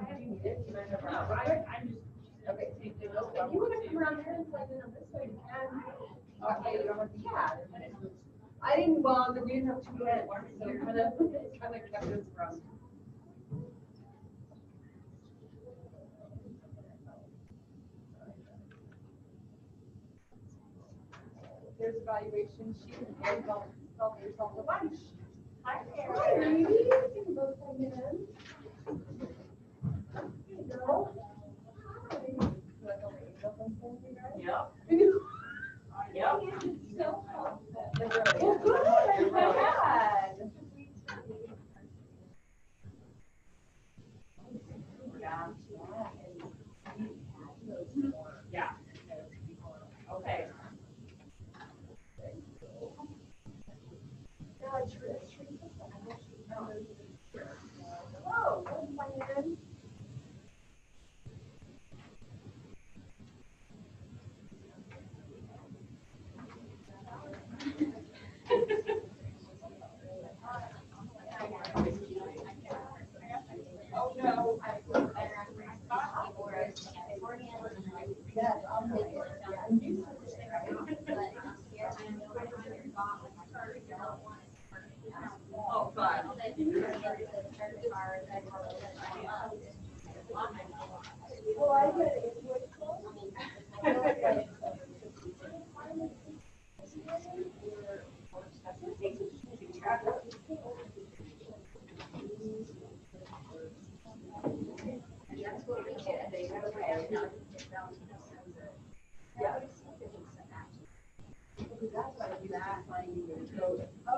Okay. If you want to come around here and plug in on this way, you can. Okay, you don't have to. Yeah. I didn't, well, we didn't have 2 ends, so it kind of kept us from. There's evaluation sheet and help yourself a bunch. Hi there. Hi, Ruby. You can both come in. Hey, girl. Hi. Yep. Yep. So well, good. I'm glad. Yeah. Okay. Hello. Oh no. Yes, I'll make it. Oh, God. Well, I get it.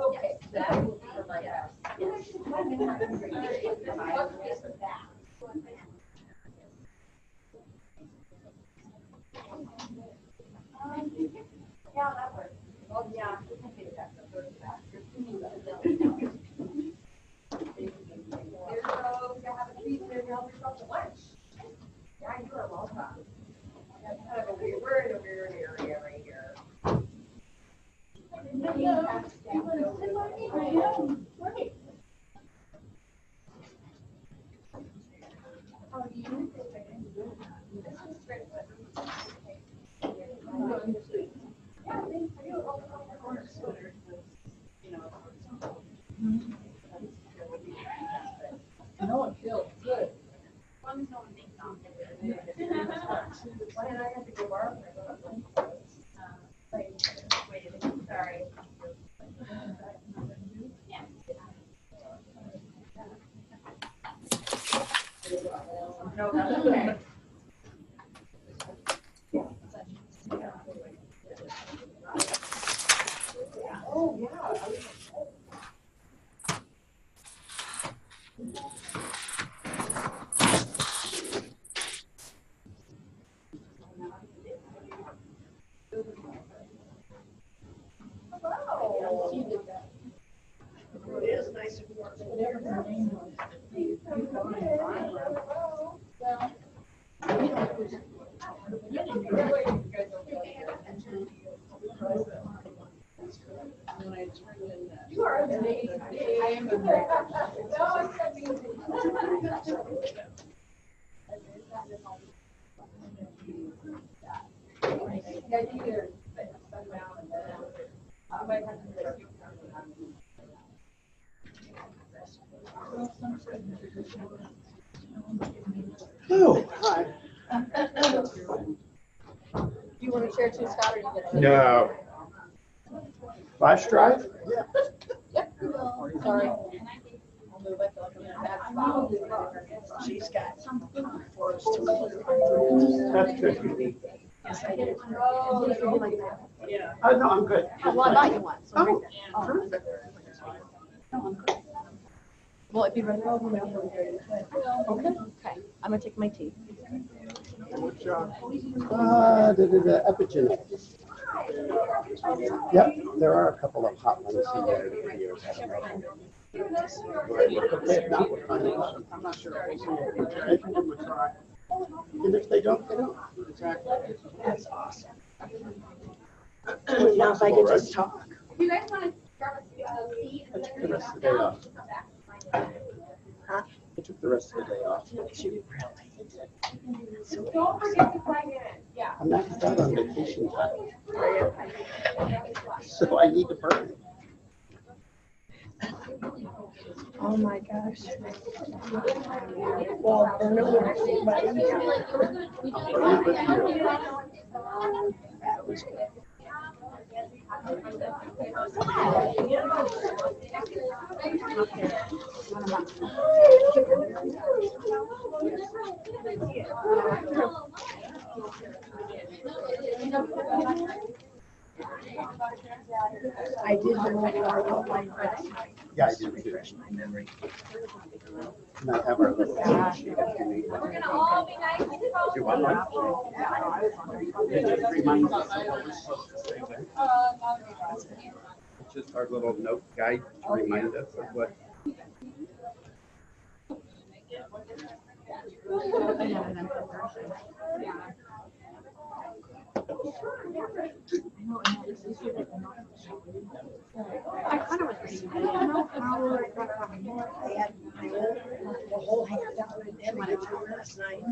Okay, that will be for my house. Yeah, that works. Oh, yeah. There you go. You have a treat there. You help yourself to lunch. Yeah, you are welcome. That's kind of a weird, we're in a weird area right here. Great. How are you? This is great. Yeah, thanks. I do. No, it feels good. Why did I have to go borrow? Sorry. No, that's okay. Oh, yeah. Hello. It is nice and warm. You are amazing. I am amazing. No, it's amazing. Yeah, you either sun down and then I might have to do it. Oh, hi. You want to share too, Scott, or you get it? No. Flash drive? Yep. Sorry. I'll move it. That's fine. She's got some forest. That's good. Yes, I did. Oh, like that. Yeah. Oh, no, I'm good. Well, I bought you one. So Oh, perfect. No, I'm good. Well, if you'd rather go home, I'll okay. Okay. I'm gonna take my tea. Which, Epigenetic. Yep, there are a couple of hot ones in there. Okay, if not, we'll find out. I'm not sure. We'll try. And if they don't, they don't. Exactly. That's awesome. Now if I could just talk. You guys want to grab a seat and Let's get the rest of the day off. Huh? took the rest of the day off. Don't forget to sign in, yeah. I'm maxed out on vacation time. So I need to burn it. Oh my gosh. Well, burn it with everybody. I'll burn it with you. I did the outline last night. Yeah, I do too. Refresh my memory. And I have our little sheet if you need We're one. gonna all be nice and You want one? It just reminds us of what we're supposed to say there. It's just our little note guide to remind us of what. I kind of was reading, I don't know how I got I had the whole handout and then when I took last night.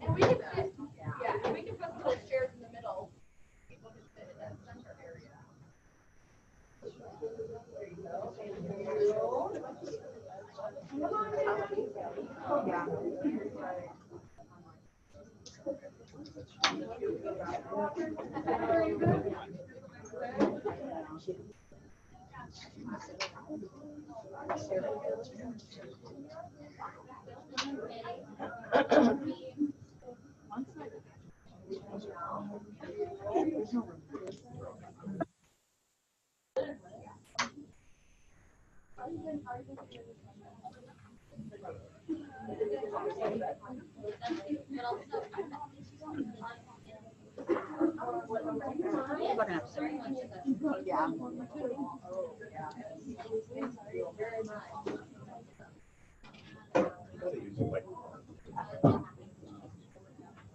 And we can put, yeah, and we can put little chairs in the middle. People can sit in that center area. Yeah.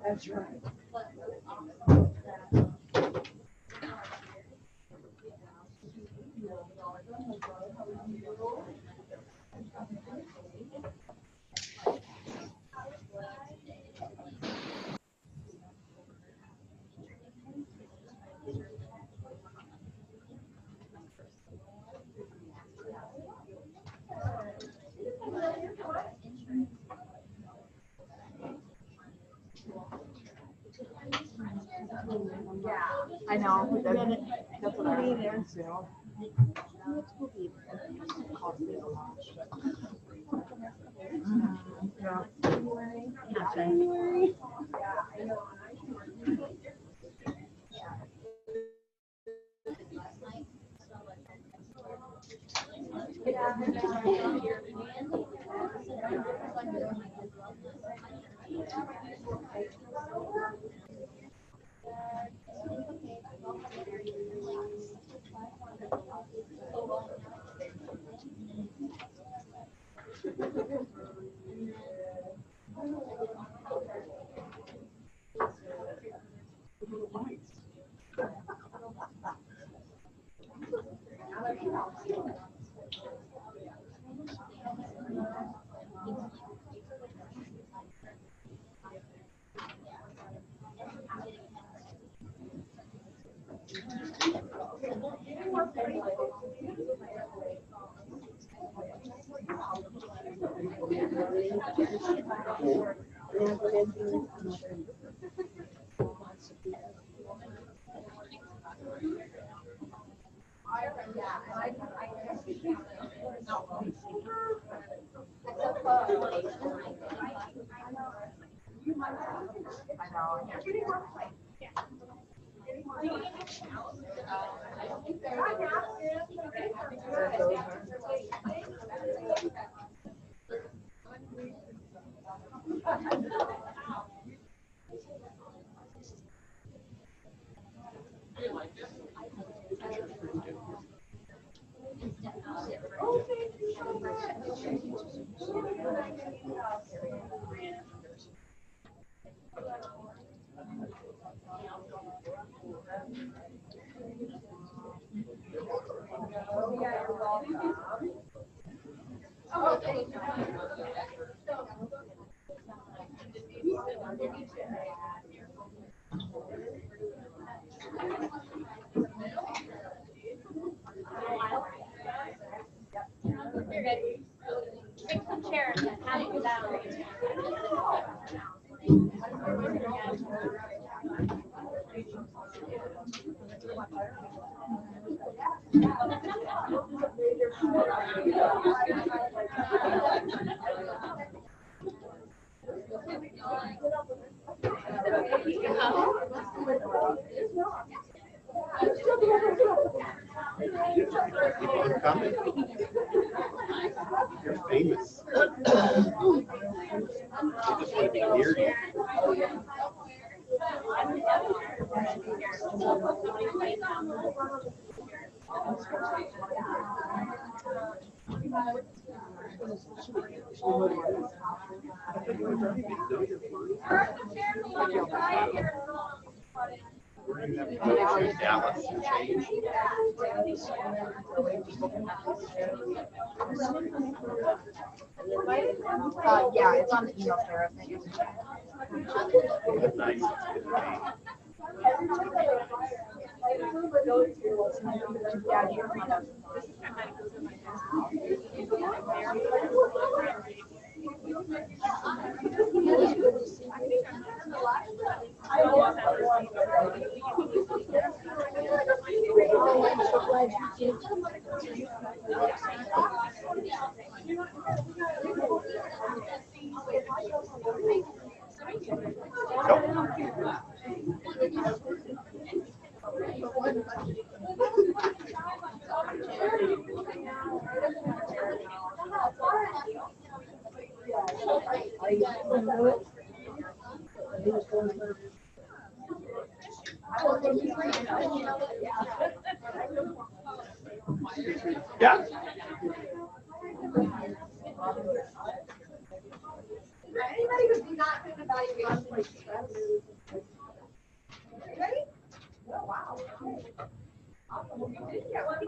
That's right. I know. That's what I mean. Yeah. January. You're good. Take some chairs and have them down. Keep on coming. You're famous. I just want to be near you. Where do you have to go to? Dallas and change? Yeah, it's on the email, Sarah. Thank you. That's nice. It's good to be. Yeah. Anybody who's not going to evaluate like stress? Ready? Oh, wow. Awesome. Yeah, what do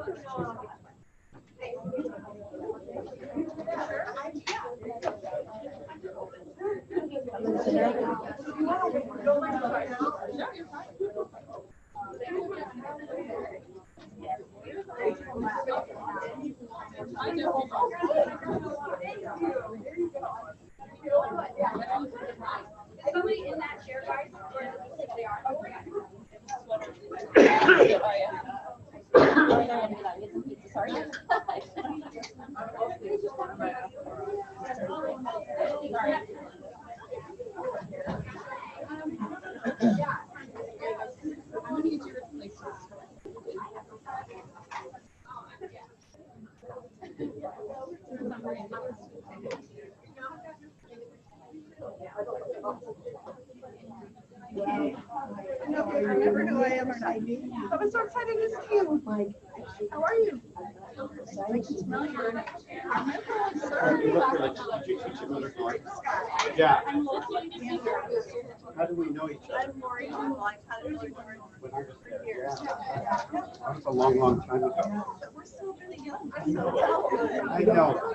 Is somebody in that chair, guys? They are. I never knew I am or not. I was so excited to see you. How are you? I can smell your. You look like, did you teach another part? Yeah. How do we know each other? I'm Maureen. I've had it for years. That was a long, long time ago. We're still really young. I know.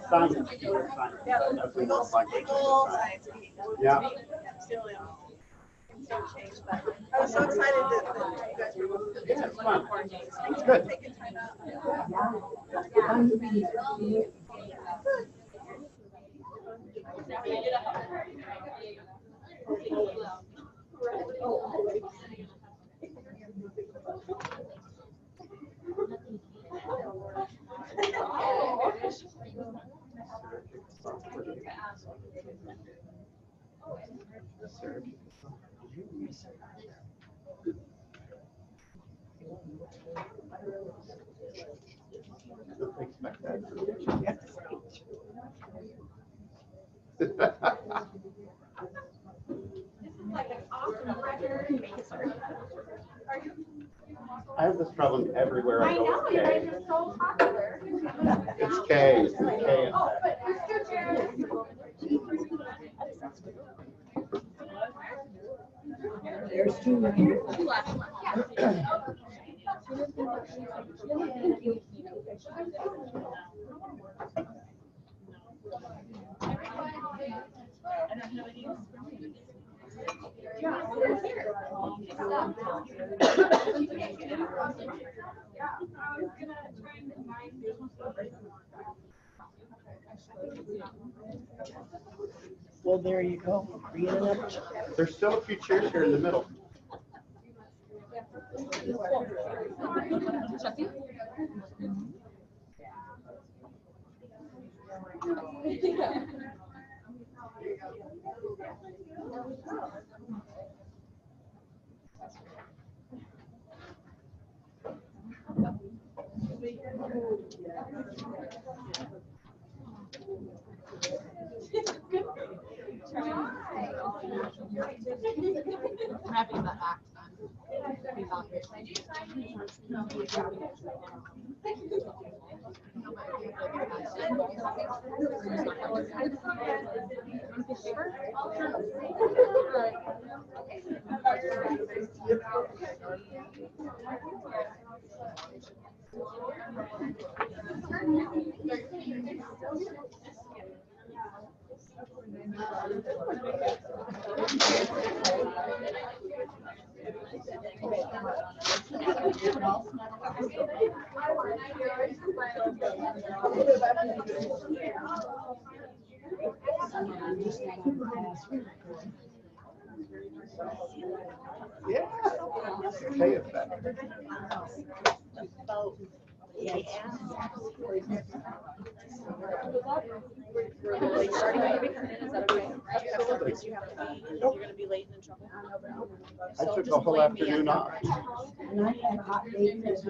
Science. Yeah, That's we what go it's like. school, science meeting. Yeah. Still, things don't change, but I was so excited that you guys were both It's fun. Thanks It's for good. taking time out. Don't expect that from you. I have this problem everywhere I I go. know, with you Kay. guys are so popular. It's Kay. It's the K Oh, effect. but there's two chairs. There's two. Two last ones, yeah. Well, there you go. Create another. There's still a few chairs here in the middle. I'm happy that act then. He's on here. Yeah. It's the K effect. I took the whole afternoon off. And I had hot days.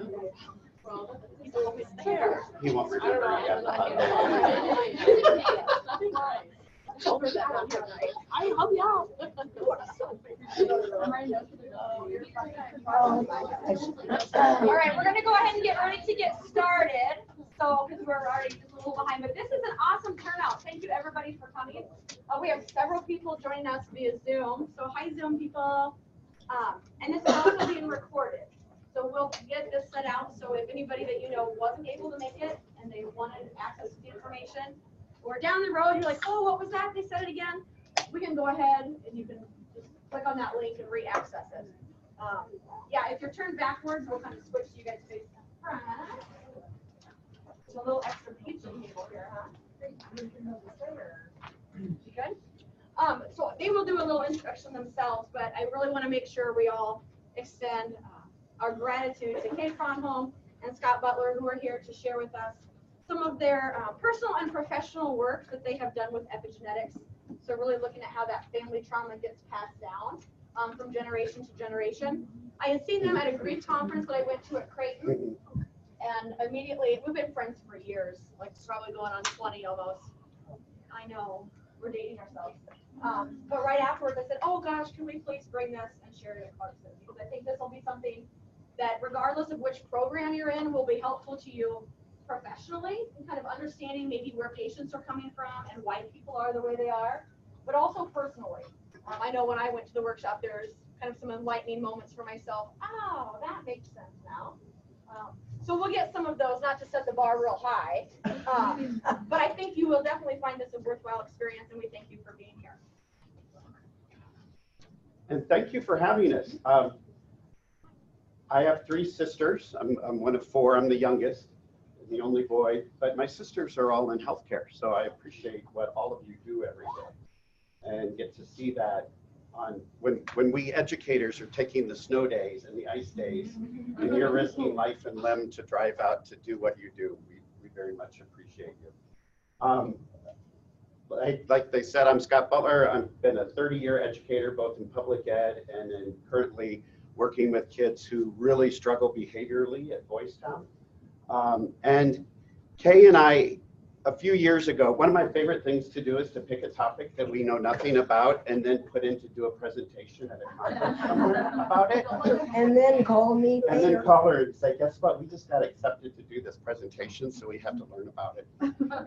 He won't remember yet. I help you out. Oh, my gosh. All right, we're gonna go ahead and get ready to get started. So, because we're already just a little behind, but this is an awesome turnout. Thank you everybody for coming. We have several people joining us via Zoom. So hi Zoom people. And this is also being recorded. So we'll get this set out. So if anybody that you know wasn't able to make it and they wanted access to the information, or down the road, you're like, oh, what was that? They said it again. We can go ahead and you can just click on that link and re-access it. Yeah, if you're turned backwards, we'll kind of switch you guys face front. So a little extra pizza table here, huh? You good? So they will do a little introduction themselves, but I really want to make sure we all extend our gratitude to Kay Fronholm and Scott Butler, who are here to share with us some of their personal and professional work that they have done with epigenetics. So really looking at how that family trauma gets passed down from generation to generation. I had seen them at a grief conference that I went to at Creighton, and immediately, we've been friends for years, like it's probably going on 20 almost. I know, we're dating ourselves. But right afterwards, I said, oh gosh, can we please bring this and share it at Clarkson? Because I think this will be something that regardless of which program you're in will be helpful to you professionally and kind of understanding maybe where patients are coming from and why people are the way they are, but also personally. I know when I went to the workshop, there's kind of some enlightening moments for myself. Oh, that makes sense now. So we'll get some of those, not to set the bar real high, but I think you will definitely find this a worthwhile experience, and we thank you for being here. And thank you for having us. I have 3 sisters. I'm one of 4. I'm the youngest, the only boy, but my sisters are all in healthcare. So I appreciate what all of you do every day and get to see that on when we educators are taking the snow days and the ice days and you're risking life and limb to drive out to do what you do. We very much appreciate you. Like they said, I'm Scott Butler. I've been a 30-year educator, both in public ed and in currently working with kids who really struggle behaviorally at Boys Town. And Kay and I a few years ago, one of my favorite things to do is to pick a topic that we know nothing about and then put in to do a presentation at a conference somewhere about it. And then call me And then later. call her and say, guess what? We just got accepted to do this presentation, so we have to learn about it.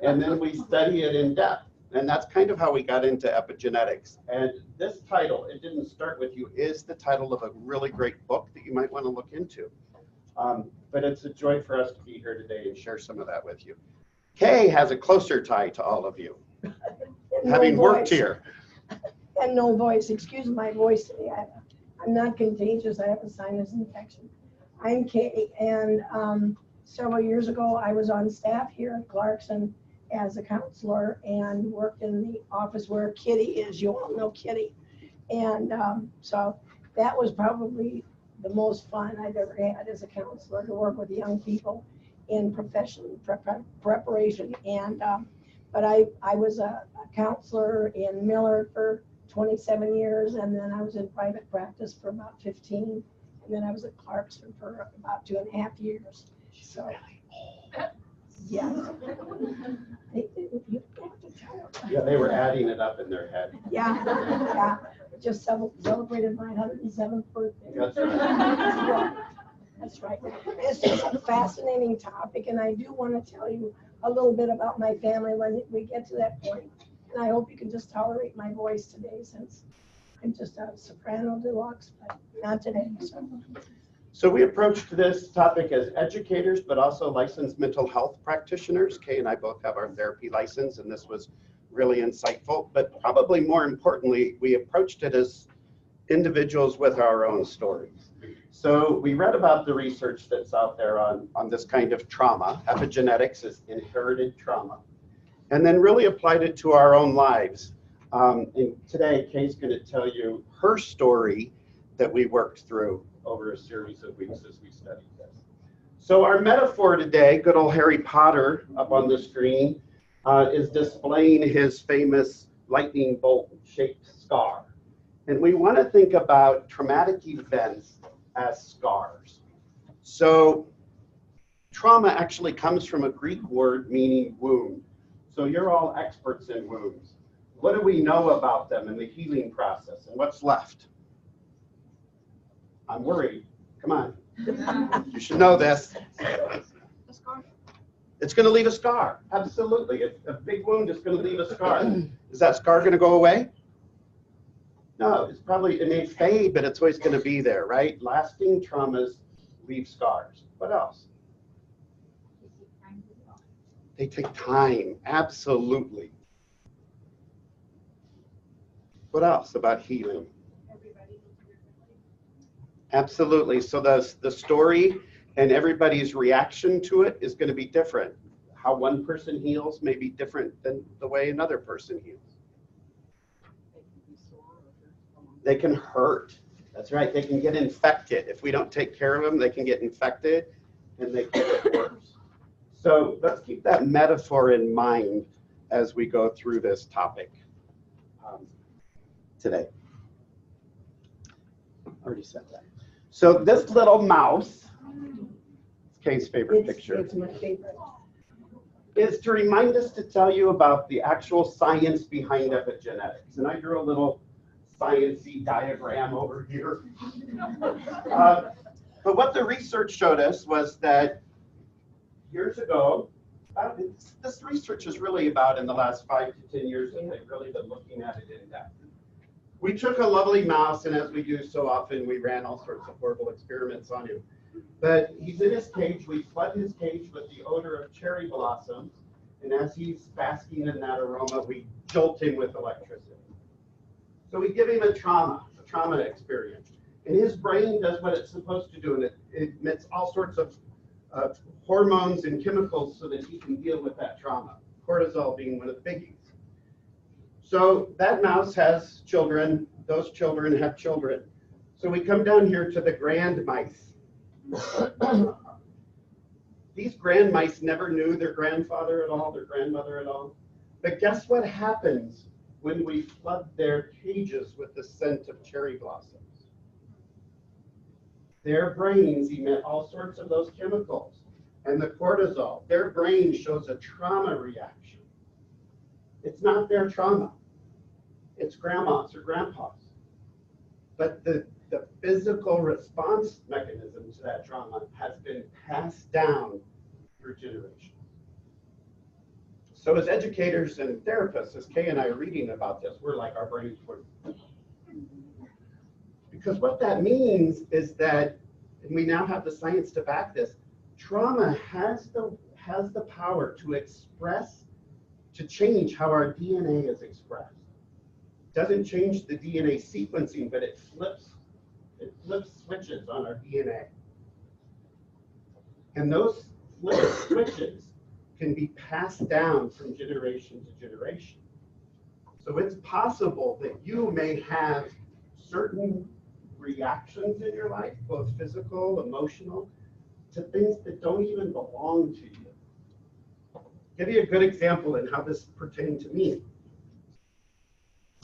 And then we study it in depth. And that's kind of how we got into epigenetics. And this title, It Didn't Start With You, is the title of a really great book that you might want to look into. But it's a joy for us to be here today and share some of that with you. Kay has a closer tie to all of you, No having worked voice. here. And no voice. Excuse my voice today. I'm not contagious. I have a sinus infection. I'm Kay, and several years ago, I was on staff here at Clarkson as a counselor and worked in the office where Kitty is. You all know Kitty. And so that was probably the most fun I've ever had as a counselor, to work with young people in profession preparation. And but I was a counselor in Miller for 27 years, and then I was in private practice for about 15, and then I was at Clarkson for about 2.5 years. So yeah. You have to tell them. Yeah, they were adding it up in their head. Yeah. Just celebrated my 107th birthday. That's right. That's right. It's just a fascinating topic, and I do want to tell you a little bit about my family when we get to that point. And I hope you can just tolerate my voice today, since I'm just a soprano deluxe, but not today. So we approached this topic as educators, but also licensed mental health practitioners. Kay and I both have our therapy license, and this was really insightful. But probably more importantly, we approached it as individuals with our own stories. So we read about the research that's out there on this kind of trauma. Epigenetics is inherited trauma. And then really applied it to our own lives. And today, Kay's going to tell you her story that we worked through over a series of weeks as we studied this. So our metaphor today, good old Harry Potter up on the screen, is displaying his famous lightning bolt shaped scar. And we want to think about traumatic events as scars. So trauma actually comes from a Greek word meaning wound. So you're all experts in wounds. What do we know about them in the healing process, and what's left? I'm worried. Come on. You should know this. It's going to leave a scar. Absolutely. A big wound is going to leave a scar. Is that scar going to go away? No, it may fade, but it's always going to be there, right? Lasting traumas leave scars. What else? They take time. Absolutely. What else about healing? Absolutely. So the story and everybody's reaction to it is going to be different. How one person heals may be different than the way another person heals. They can hurt. That's right. They can get infected. If we don't take care of them, they can get infected and they can get worse. So let's keep that metaphor in mind as we go through this topic today. Already said that. So this little mouse, Kay's favorite picture, It's my favorite. is to remind us to tell you about the actual science behind epigenetics. And I drew a little science-y diagram over here. But what the research showed us was that years ago, this research is really about in the last 5 to 10 years, and they've really been looking at it in depth. We took a lovely mouse, and as we do so often, we ran all sorts of horrible experiments on him. But he's in his cage. We flood his cage with the odor of cherry blossoms, and as he's basking in that aroma, we jolt him with electricity. So we give him a trauma experience. And his brain does what it's supposed to do, and it emits all sorts of hormones and chemicals so that he can deal with that trauma, cortisol being one of the biggies. So that mouse has children, those children have children. So we come down here to the grand mice. These grand mice never knew their grandfather at all, their grandmother at all. But guess what happens when we flood their cages with the scent of cherry blossoms? Their brains emit all sorts of those chemicals. and the cortisol, their brain shows a trauma reaction. It's not their trauma. It's grandma's or grandpa's. But the physical response mechanism to that trauma has been passed down through generations. So as educators and therapists, as Kay and I are reading about this, we're like, our brains were. Because what that means is that, and we now have the science to back this, trauma has the power to express, to change how our DNA is expressed. It doesn't change the DNA sequencing, but it flips switches on our DNA. And those flip switches can be passed down from generation to generation. So it's possible that you may have certain reactions in your life, both physical, emotional, to things that don't even belong to you. Give you a good example in how this pertained to me.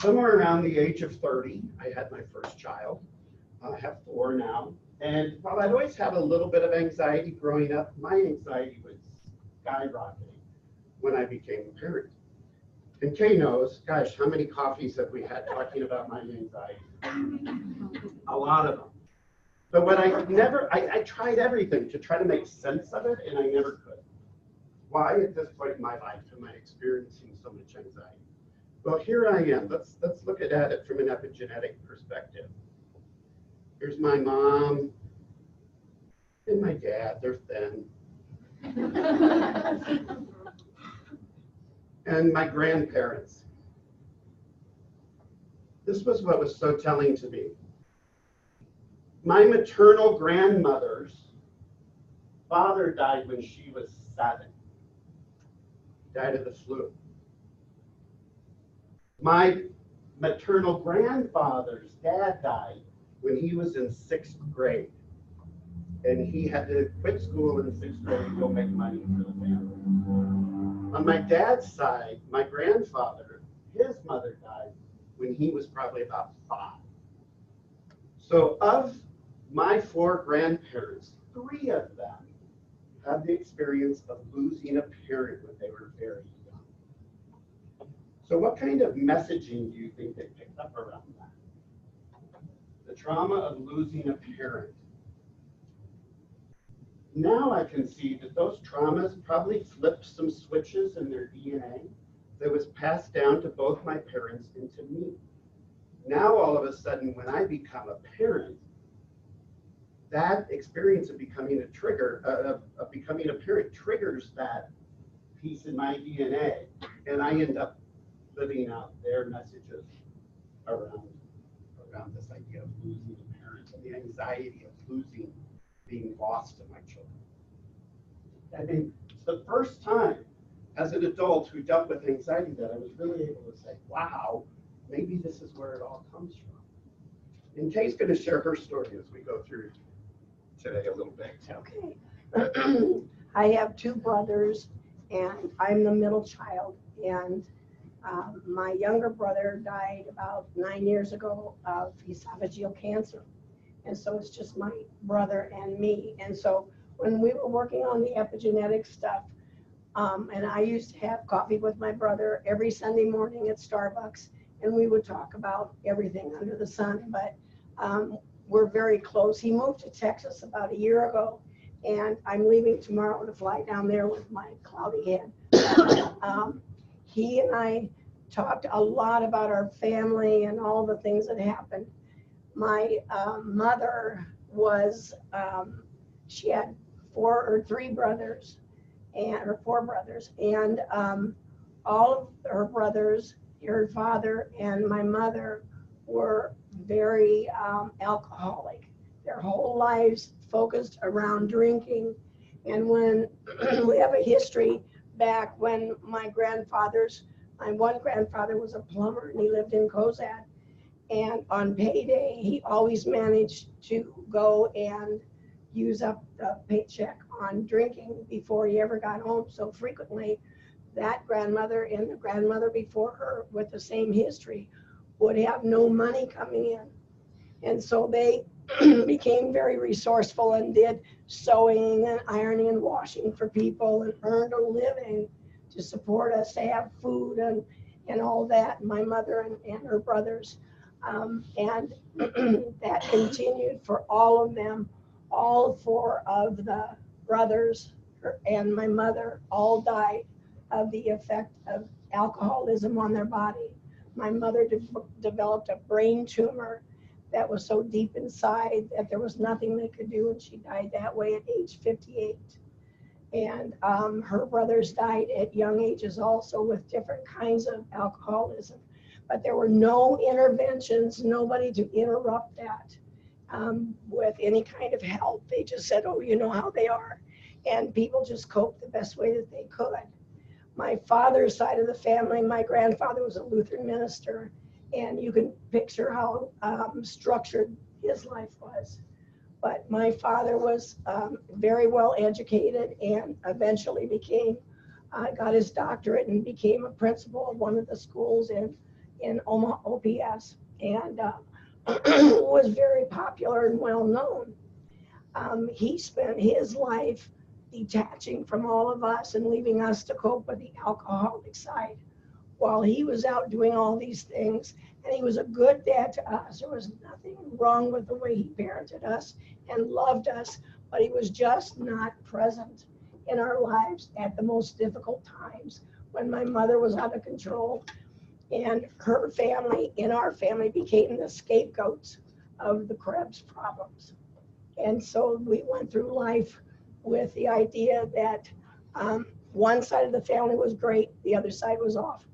Somewhere around the age of 30, I had my first child. I have 4 now. And while I'd always had a little bit of anxiety growing up, my anxiety was skyrocketing when I became a parent. And Kay knows, gosh, how many coffees have we had talking about my anxiety? A lot of them. But what I tried everything to try to make sense of it, and I never could. Why at this point in my life am I experiencing so much anxiety? Well, here I am. Let's look at it from an epigenetic perspective. Here's my mom and my dad, they're thin. And my grandparents. This was what was so telling to me. My maternal grandmother's father died when she was 7. Died of the flu. My maternal grandfather's dad died when he was in 6th grade. And he had to quit school in 6th grade to go make money for the family. On my dad's side, my grandfather, his mother died when he was probably about 5. So of my 4 grandparents, 3 of them had the experience of losing a parent when they were very young. So what kind of messaging do you think they picked up around that? The trauma of losing a parent. Now I can see that those traumas probably flipped some switches in their DNA that was passed down to both my parents and to me. Now all of a sudden, when I become a parent, that experience of becoming a trigger, of becoming a parent triggers that piece in my DNA, and I end up living out their messages around this idea of losing a parent and the anxiety of losing, being lost to my children. I think it's the first time as an adult who dealt with anxiety that I was really able to say, wow, maybe this is where it all comes from. And Kay's going to share her story as we go through today a little bit. Okay. I have 2 brothers, and I'm the middle child. And my younger brother died about 9 years ago of esophageal cancer. And so it's just my brother and me. And so when we were working on the epigenetic stuff, and I used to have coffee with my brother every Sunday morning at Starbucks, and we would talk about everything under the sun. But we're very close. He moved to Texas about a year ago, and I'm leaving tomorrow to fly down there with my cloudy head. He and I talked a lot about our family and all the things that happened. My mother was, she had 3 brothers, or 4 brothers, and all of her brothers, her father and my mother, were very alcoholic. Their whole lives focused around drinking. And when we have a history back when my one grandfather was a plumber, and he lived in Cozad. And on payday, he always managed to go and use up the paycheck on drinking before he ever got home. So frequently, that grandmother and the grandmother before her with the same history would have no money coming in. And so they became very resourceful and did sewing and ironing and washing for people and earned a living to support us, to have food and all that, my mother and her brothers. And that continued for all of them. All four of the brothers and my mother all died of the effect of alcoholism on their body. My mother developed a brain tumor that was so deep inside that there was nothing they could do, and she died that way at age 58. And her brothers died at young ages also with different kinds of alcoholism. But there were no interventions, nobody to interrupt that with any kind of help. They just said, oh, you know how they are. And people just coped the best way that they could. My father's side of the family, my grandfather was a Lutheran minister, and you can picture how structured his life was. But my father was very well educated and eventually got his doctorate and became a principal of one of the schools in Omaha OPS, and was very popular and well known. He spent his life detaching from all of us and leaving us to cope with the alcoholic side while he was out doing all these things. And he was a good dad to us. There was nothing wrong with the way he parented us and loved us, but he was just not present in our lives at the most difficult times when my mother was out of control and her family, in our family, became the scapegoats of the Krebs problems. And so we went through life with the idea that one side of the family was great, the other side was off.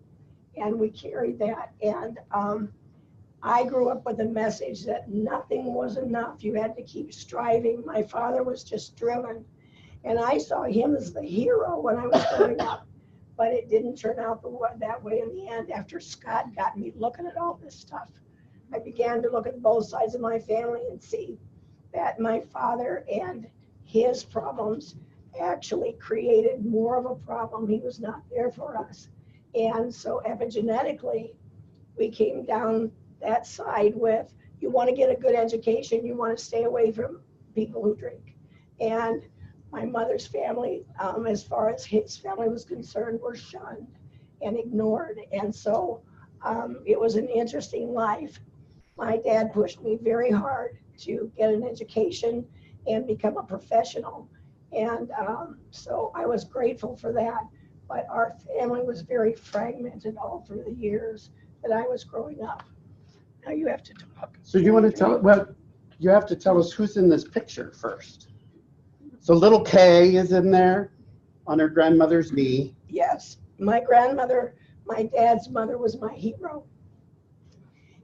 And we carried that. And I grew up with a message that nothing was enough. You had to keep striving. My father was just driven. And I saw him as the hero when I was growing up. But it didn't turn out that way in the end. After Scott got me looking at all this stuff, I began to look at both sides of my family and see that my father and his problems actually created more of a problem. He was not there for us. And so epigenetically, we came down that side with, you want to get a good education, you want to stay away from people who drink. And my mother's family, as far as his family was concerned, were shunned and ignored. And so it was an interesting life. My dad pushed me very hard to get an education and become a professional. And so I was grateful for that. But our family was very fragmented all through the years that I was growing up. Now you have to talk. So you want to tell, well, you have to tell us who's in this picture first. So little Kay is in there on her grandmother's knee. Yes, my grandmother, my dad's mother, was my hero.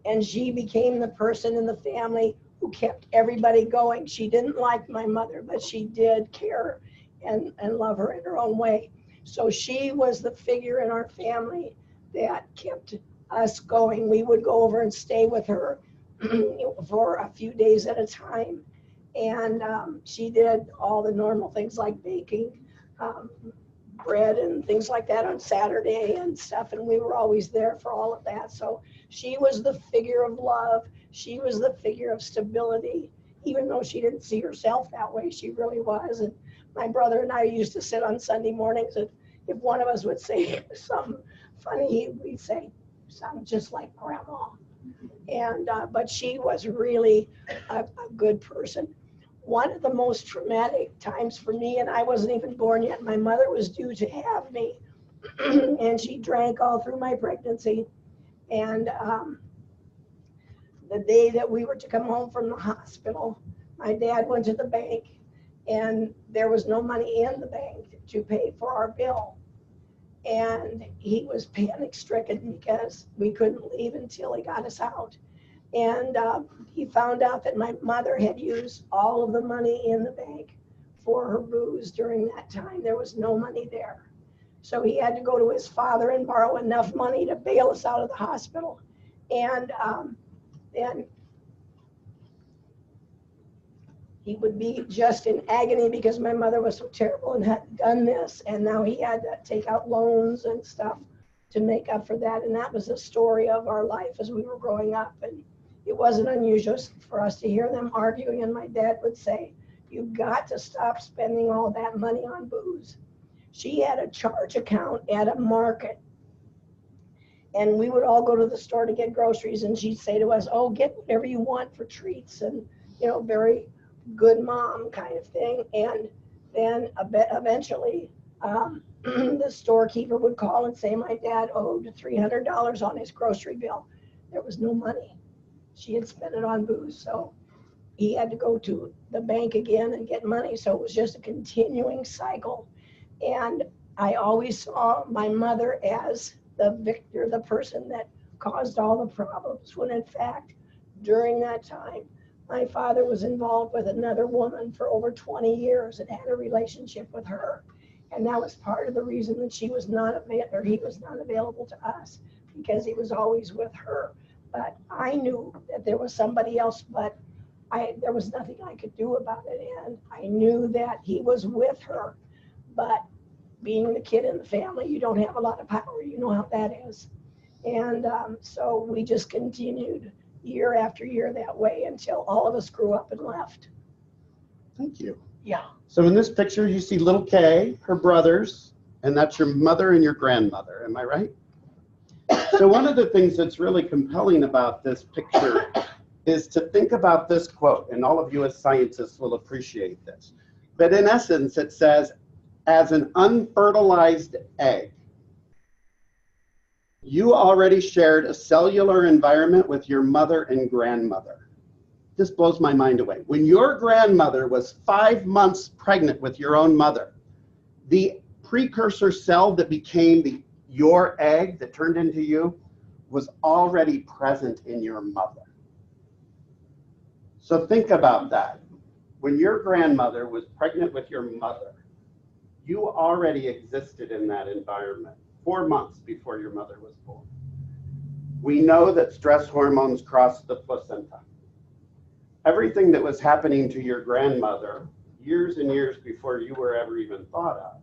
And she became the person in the family who kept everybody going. She didn't like my mother, but she did care and love her in her own way. So she was the figure in our family that kept us going. We would go over and stay with her for a few days at a time. And she did all the normal things like baking bread and things like that on Saturday and stuff. And we were always there for all of that. So she was the figure of love. She was the figure of stability. Even though she didn't see herself that way, she really was. And my brother and I used to sit on Sunday mornings, and if one of us would say something funny, we'd say, sound just like Grandma. And but she was really a good person. One of the most traumatic times for me, and I wasn't even born yet, my mother was due to have me, and she drank all through my pregnancy. And the day that we were to come home from the hospital, my dad went to the bank, and there was no money in the bank to pay for our bill. And he was panic stricken because we couldn't leave until he got us out. And he found out that my mother had used all of the money in the bank for her booze during that time. There was no money there. So he had to go to his father and borrow enough money to bail us out of the hospital. And then he would be just in agony because my mother was so terrible and had done this. And now he had to take out loans and stuff to make up for that. And that was the story of our life as we were growing up. And it wasn't unusual for us to hear them arguing, and my dad would say, "You've got to stop spending all that money on booze." She had a charge account at a market, and we would all go to the store to get groceries, and she'd say to us, "Oh, get whatever you want for treats," and, very good mom kind of thing. And then eventually, the storekeeper would call and say my dad owed $300 on his grocery bill. There was no money. She had spent it on booze, so he had to go to the bank again and get money. So it was just a continuing cycle. And I always saw my mother as the victor, the person that caused all the problems, when in fact, during that time, my father was involved with another woman for over 20 years and had a relationship with her. And that was part of the reason that he was not available to us, because he was always with her. But I knew that there was somebody else, but there was nothing I could do about it. And I knew that he was with her, but being the kid in the family, you don't have a lot of power. You know how that is. And so we just continued year after year that way until all of us grew up and left. Thank you. Yeah. So in this picture, you see little Kay, her brothers, and that's your mother and your grandmother. Am I right? So one of the things that's really compelling about this picture is to think about this quote, and all of you as scientists will appreciate this. But in essence, it says, as an unfertilized egg, you already shared a cellular environment with your mother and grandmother. This blows my mind away. When your grandmother was 5 months pregnant with your own mother, the precursor cell that became your egg that turned into you was already present in your mother. So think about that. When your grandmother was pregnant with your mother, you already existed in that environment 4 months before your mother was born. We know that stress hormones cross the placenta. Everything that was happening to your grandmother years and years before you were ever even thought of,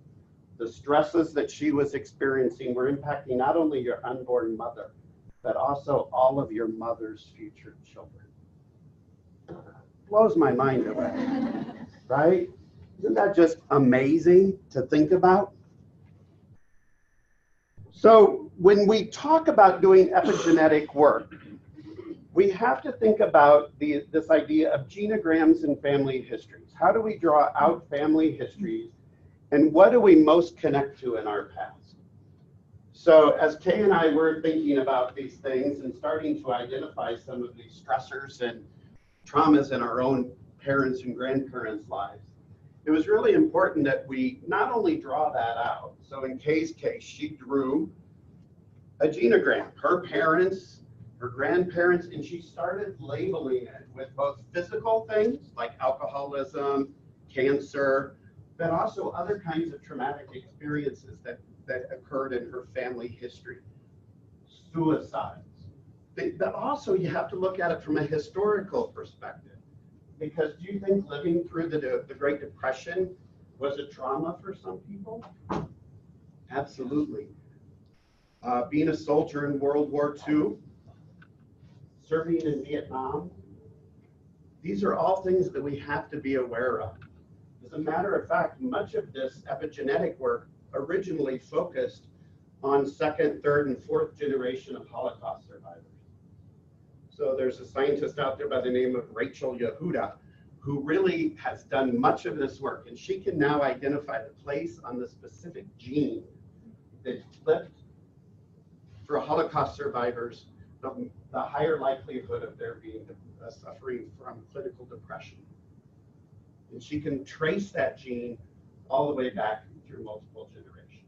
the stresses that she was experiencing were impacting not only your unborn mother, but also all of your mother's future children. Blows my mind away, right? Isn't that just amazing to think about? So when we talk about doing epigenetic work, we have to think about this idea of genograms and family histories. How do we draw out family histories, and what do we most connect to in our past? So as Kay and I were thinking about these things and starting to identify some of these stressors and traumas in our own parents' and grandparents' lives, it was really important that we not only draw that out. So in Kay's case, she drew a genogram, her parents, her grandparents, and she started labeling it with both physical things like alcoholism, cancer, but also other kinds of traumatic experiences that occurred in her family history, suicides. But also you have to look at it from a historical perspective. Because do you think living through the Great Depression was a trauma for some people? Absolutely. Being a soldier in World War II, serving in Vietnam, these are all things that we have to be aware of. As a matter of fact, much of this epigenetic work originally focused on second, third, and fourth generation of Holocaust survivors. So there's a scientist out there by the name of Rachel Yehuda who really has done much of this work, and she can now identify the place on the specific gene that flipped for Holocaust survivors the higher likelihood of there being suffering from clinical depression. And she can trace that gene all the way back through multiple generations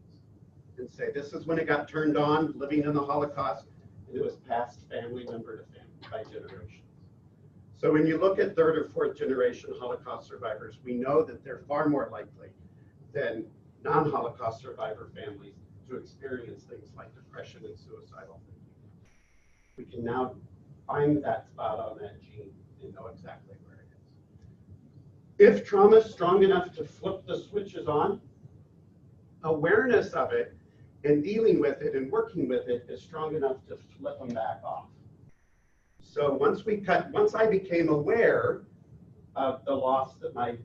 and say, this is when it got turned on, living in the Holocaust, and it was passed family member to family by generations. So when you look at third or fourth generation Holocaust survivors, we know that they're far more likely than non-Holocaust survivor families to experience things like depression and suicidal thinking. We can now find that spot on that gene and know exactly where it is. If trauma is strong enough to flip the switches on, awareness of it and dealing with it and working with it is strong enough to flip them back off. So once I became aware of the loss that my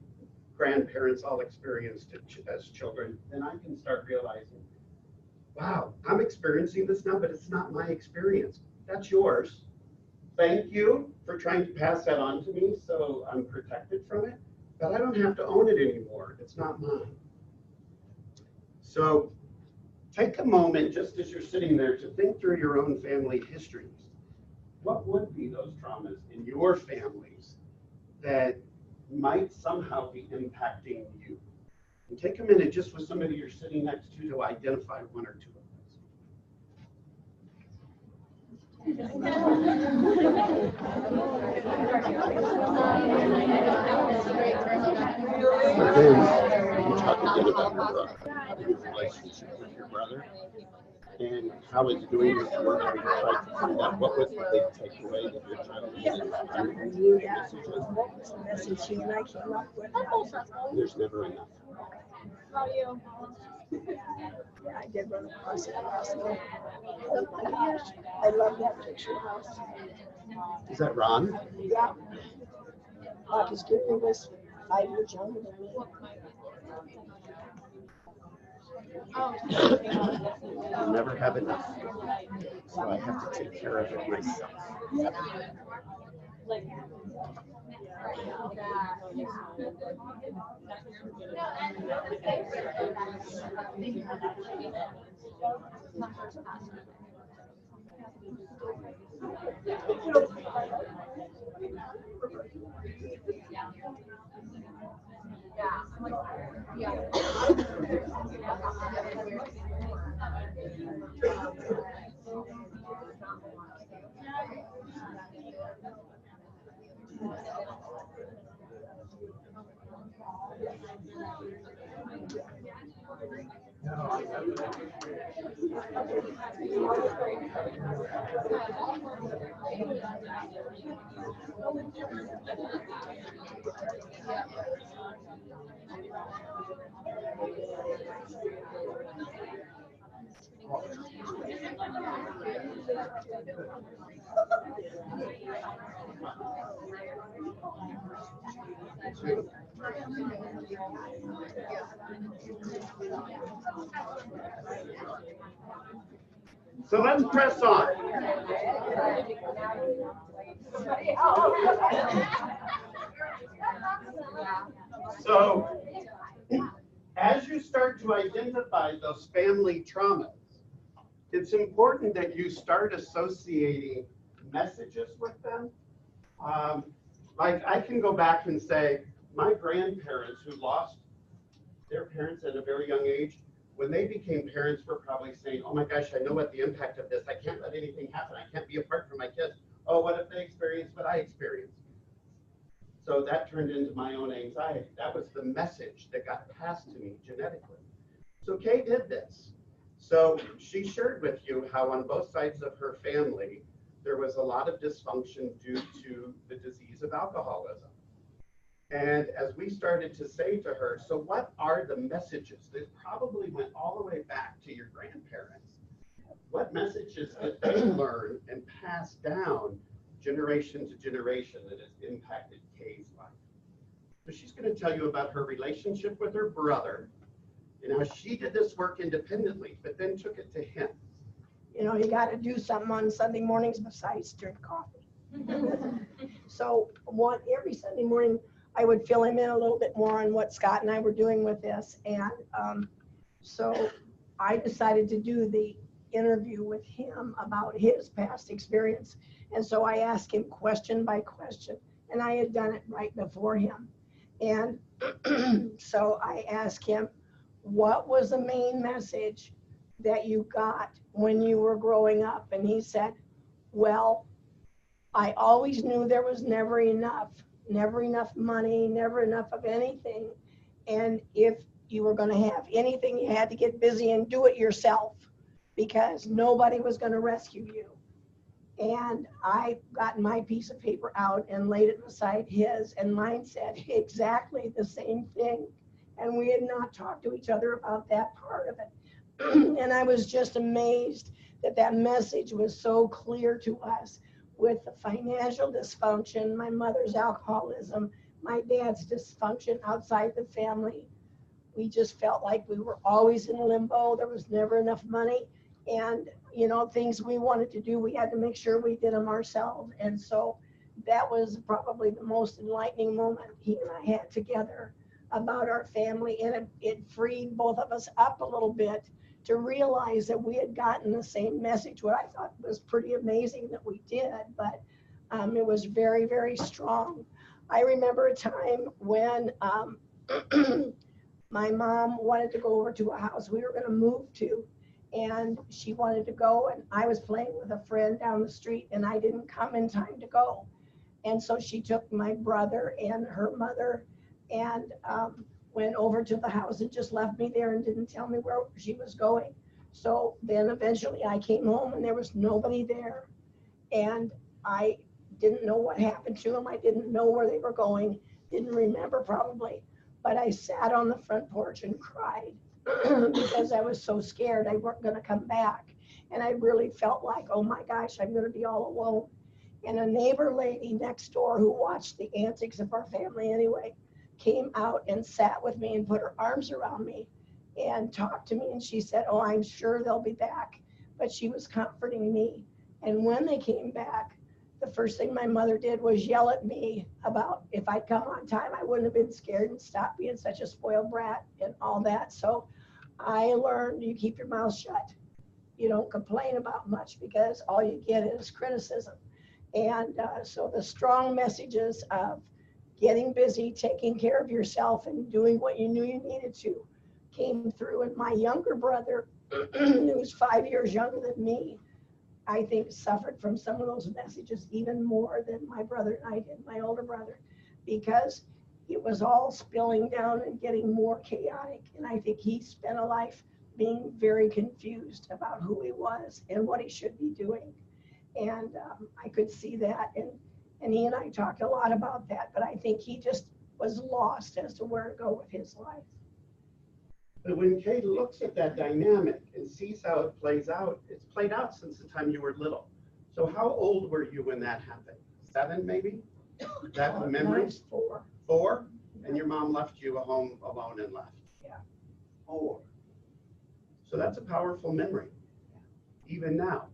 grandparents all experienced as children, then I can start realizing, wow, I'm experiencing this now, but it's not my experience. That's yours. Thank you for trying to pass that on to me so I'm protected from it, but I don't have to own it anymore. It's not mine. So take a moment just as you're sitting there to think through your own family histories. What would be those traumas in your families that might somehow be impacting you? And take a minute just with somebody you're sitting next to identify one or two of those. You talk again about your relationship with your brother and how it's doing with the work that you tried to find out. What was the big takeaway that you're trying to get? What was the message you and I came up with? There's never enough. How about you? Yeah, I did run across it last night. Oh my gosh, I love that picture house. Is that Ron? Yeah. His Gary was 5 years younger than me. I'll never have enough. So I have to take care of it myself. So let's press on. So as you start to identify those family traumas, it's important that you start associating messages with them. Like I can go back and say, my grandparents who lost their parents at a very young age, when they became parents, were probably saying, oh my gosh, I know what the impact of this. I can't let anything happen. I can't be apart from my kids. Oh, what if they experience what I experienced? So that turned into my own anxiety. That was the message that got passed to me genetically. So Kay did this. So she shared with you how on both sides of her family, there was a lot of dysfunction due to the disease of alcoholism. And as we started to say to her, so what are the messages that probably went all the way back to your grandparents? What messages did they learn and pass down generation to generation that has impacted Kay's life? So she's going to tell you about her relationship with her brother and how she did this work independently, but then took it to him. You know, you got to do something on Sunday mornings besides drink coffee. So every Sunday morning, I would fill him in a little bit more on what Scott and I were doing with this. And so I decided to do the interview with him about his past experience. And so I asked him question by question, and I had done it right before him. And so I asked him, what was the main message that you got when you were growing up? And he said, well, I always knew there was never enough money, never enough of anything. And if you were going to have anything, you had to get busy and do it yourself because nobody was going to rescue you. And I got my piece of paper out and laid it beside his, and mine said exactly the same thing. And we had not talked to each other about that part of it. And I was just amazed that that message was so clear to us with the financial dysfunction, my mother's alcoholism, my dad's dysfunction outside the family. We just felt like we were always in limbo. There was never enough money. And, you know, things we wanted to do, we had to make sure we did them ourselves. And so that was probably the most enlightening moment he and I had together about our family. And it freed both of us up a little bit to realize that we had gotten the same message, what I thought was pretty amazing that we did, but it was very, very strong. I remember a time when my mom wanted to go over to a house we were going to move to, and she wanted to go, and I was playing with a friend down the street, and I didn't come in time to go. And so she took my brother and her mother and went over to the house and just left me there and didn't tell me where she was going. So then eventually I came home and there was nobody there. And I didn't know what happened to them. I didn't know where they were going, didn't remember probably. But I sat on the front porch and cried because I was so scared I weren't going to come back. And I really felt like, oh my gosh, I'm going to be all alone. And a neighbor lady next door who watched the antics of our family anyway, came out and sat with me and put her arms around me and talked to me. And she said, oh, I'm sure they'll be back. But she was comforting me. And when they came back, the first thing my mother did was yell at me about if I'd come on time, I wouldn't have been scared and stopped being such a spoiled brat and all that. So I learned you keep your mouth shut. You don't complain about much because all you get is criticism. And so the strong messages of getting busy, taking care of yourself, and doing what you knew you needed to came through. And my younger brother, who's 5 years younger than me, I think suffered from some of those messages even more than my brother and I did, my older brother, because it was all spilling down and getting more chaotic. And I think he spent a life being very confused about who he was and what he should be doing. And I could see that. And he and I talked a lot about that, but I think he just was lost as to where to go with his life. But when Kay looks at that dynamic and sees how it plays out, it's played out since the time you were little. So how old were you when that happened? 7 maybe? That memory? 4. 4? And your mom left you at home alone and left? Yeah. 4. So that's a powerful memory, even now.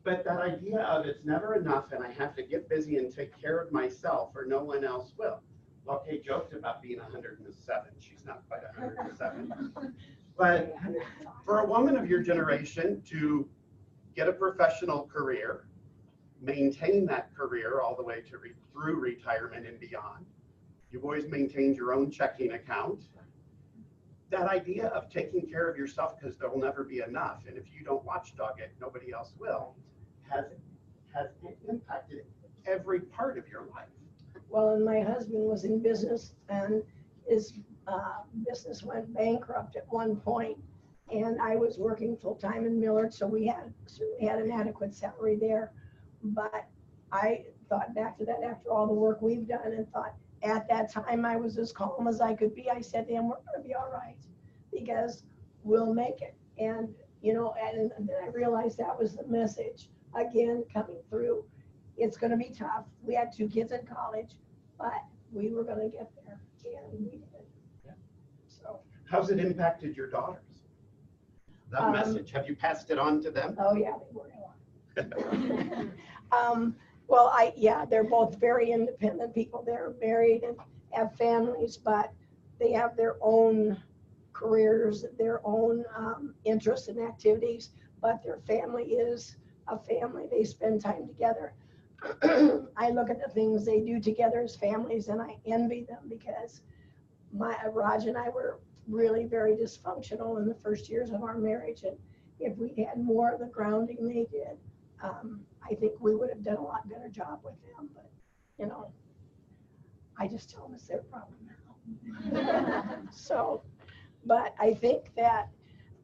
But that idea of it's never enough and I have to get busy and take care of myself or no one else will. Well, Kay joked about being 107. She's not quite 107. But for a woman of your generation to get a professional career, maintain that career all the way to through retirement and beyond, you've always maintained your own checking account. That idea of taking care of yourself because there'll never be enough, and if you don't watchdog it, nobody else will, has impacted every part of your life. Well, and my husband was in business, and his business went bankrupt at one point, and I was working full-time in Millard, so we certainly had an adequate salary there. But I thought back to that after all the work we've done and thought at that time I was as calm as I could be. I said to him, we're going to be all right because we'll make it. And, you know, and then I realized that was the message again coming through. It's going to be tough. We had 2 kids in college, but we were going to get there, and we did. Yeah. So. How's it impacted your daughters? That message, have you passed it on to them? Oh yeah, they were a lot. Well, they're both very independent people. They're married and have families, but they have their own careers, their own interests and activities. But their family is a family. They spend time together. I look at the things they do together as families and I envy them because Raj and I were really very dysfunctional in the first years of our marriage. And if we had more of the grounding they did, I think we would have done a lot better job with them. But, you know, I just tell them it's their problem now. So, but I think that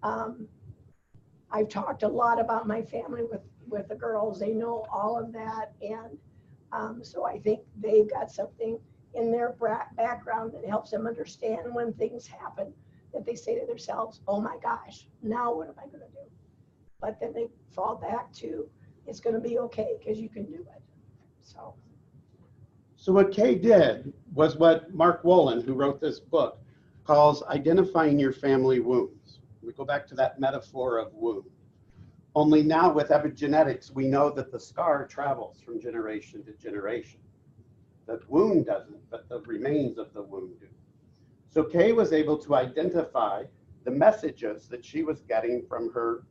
I've talked a lot about my family with the girls. They know all of that. And so I think they've got something in their background that helps them understand when things happen, that they say to themselves, oh my gosh, now what am I going to do? But then they fall back to, it's going to be okay because you can do it. So what Kay did was what Mark Wolin, who wrote this book, calls identifying your family wounds. We go back to that metaphor of wound. Only now with epigenetics, we know that the scar travels from generation to generation. The wound doesn't, but the remains of the wound do. So Kay was able to identify the messages that she was getting from her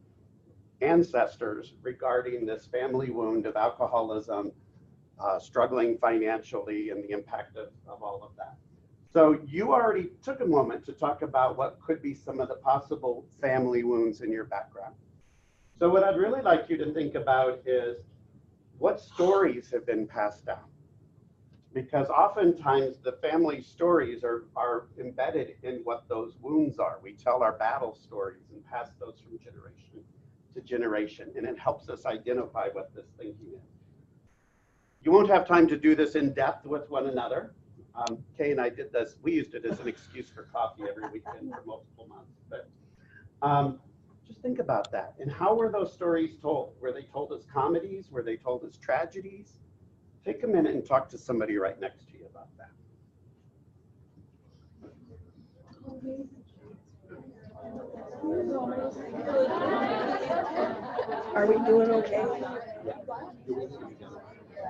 ancestors regarding this family wound of alcoholism, struggling financially, and the impact of all of that. So you already took a moment to talk about what could be some of the possible family wounds in your background. So what I'd really like you to think about is what stories have been passed down. Because oftentimes the family stories are embedded in what those wounds are. We tell our battle stories and pass those from generation to generation, and it helps us identify what this thinking is. You won't have time to do this in depth with one another. Kay and I did this. We used it as an excuse for coffee every weekend for multiple months. But just think about that. And how were those stories told? Were they told as comedies? Were they told as tragedies? Take a minute and talk to somebody right next to you about that. Are we doing okay?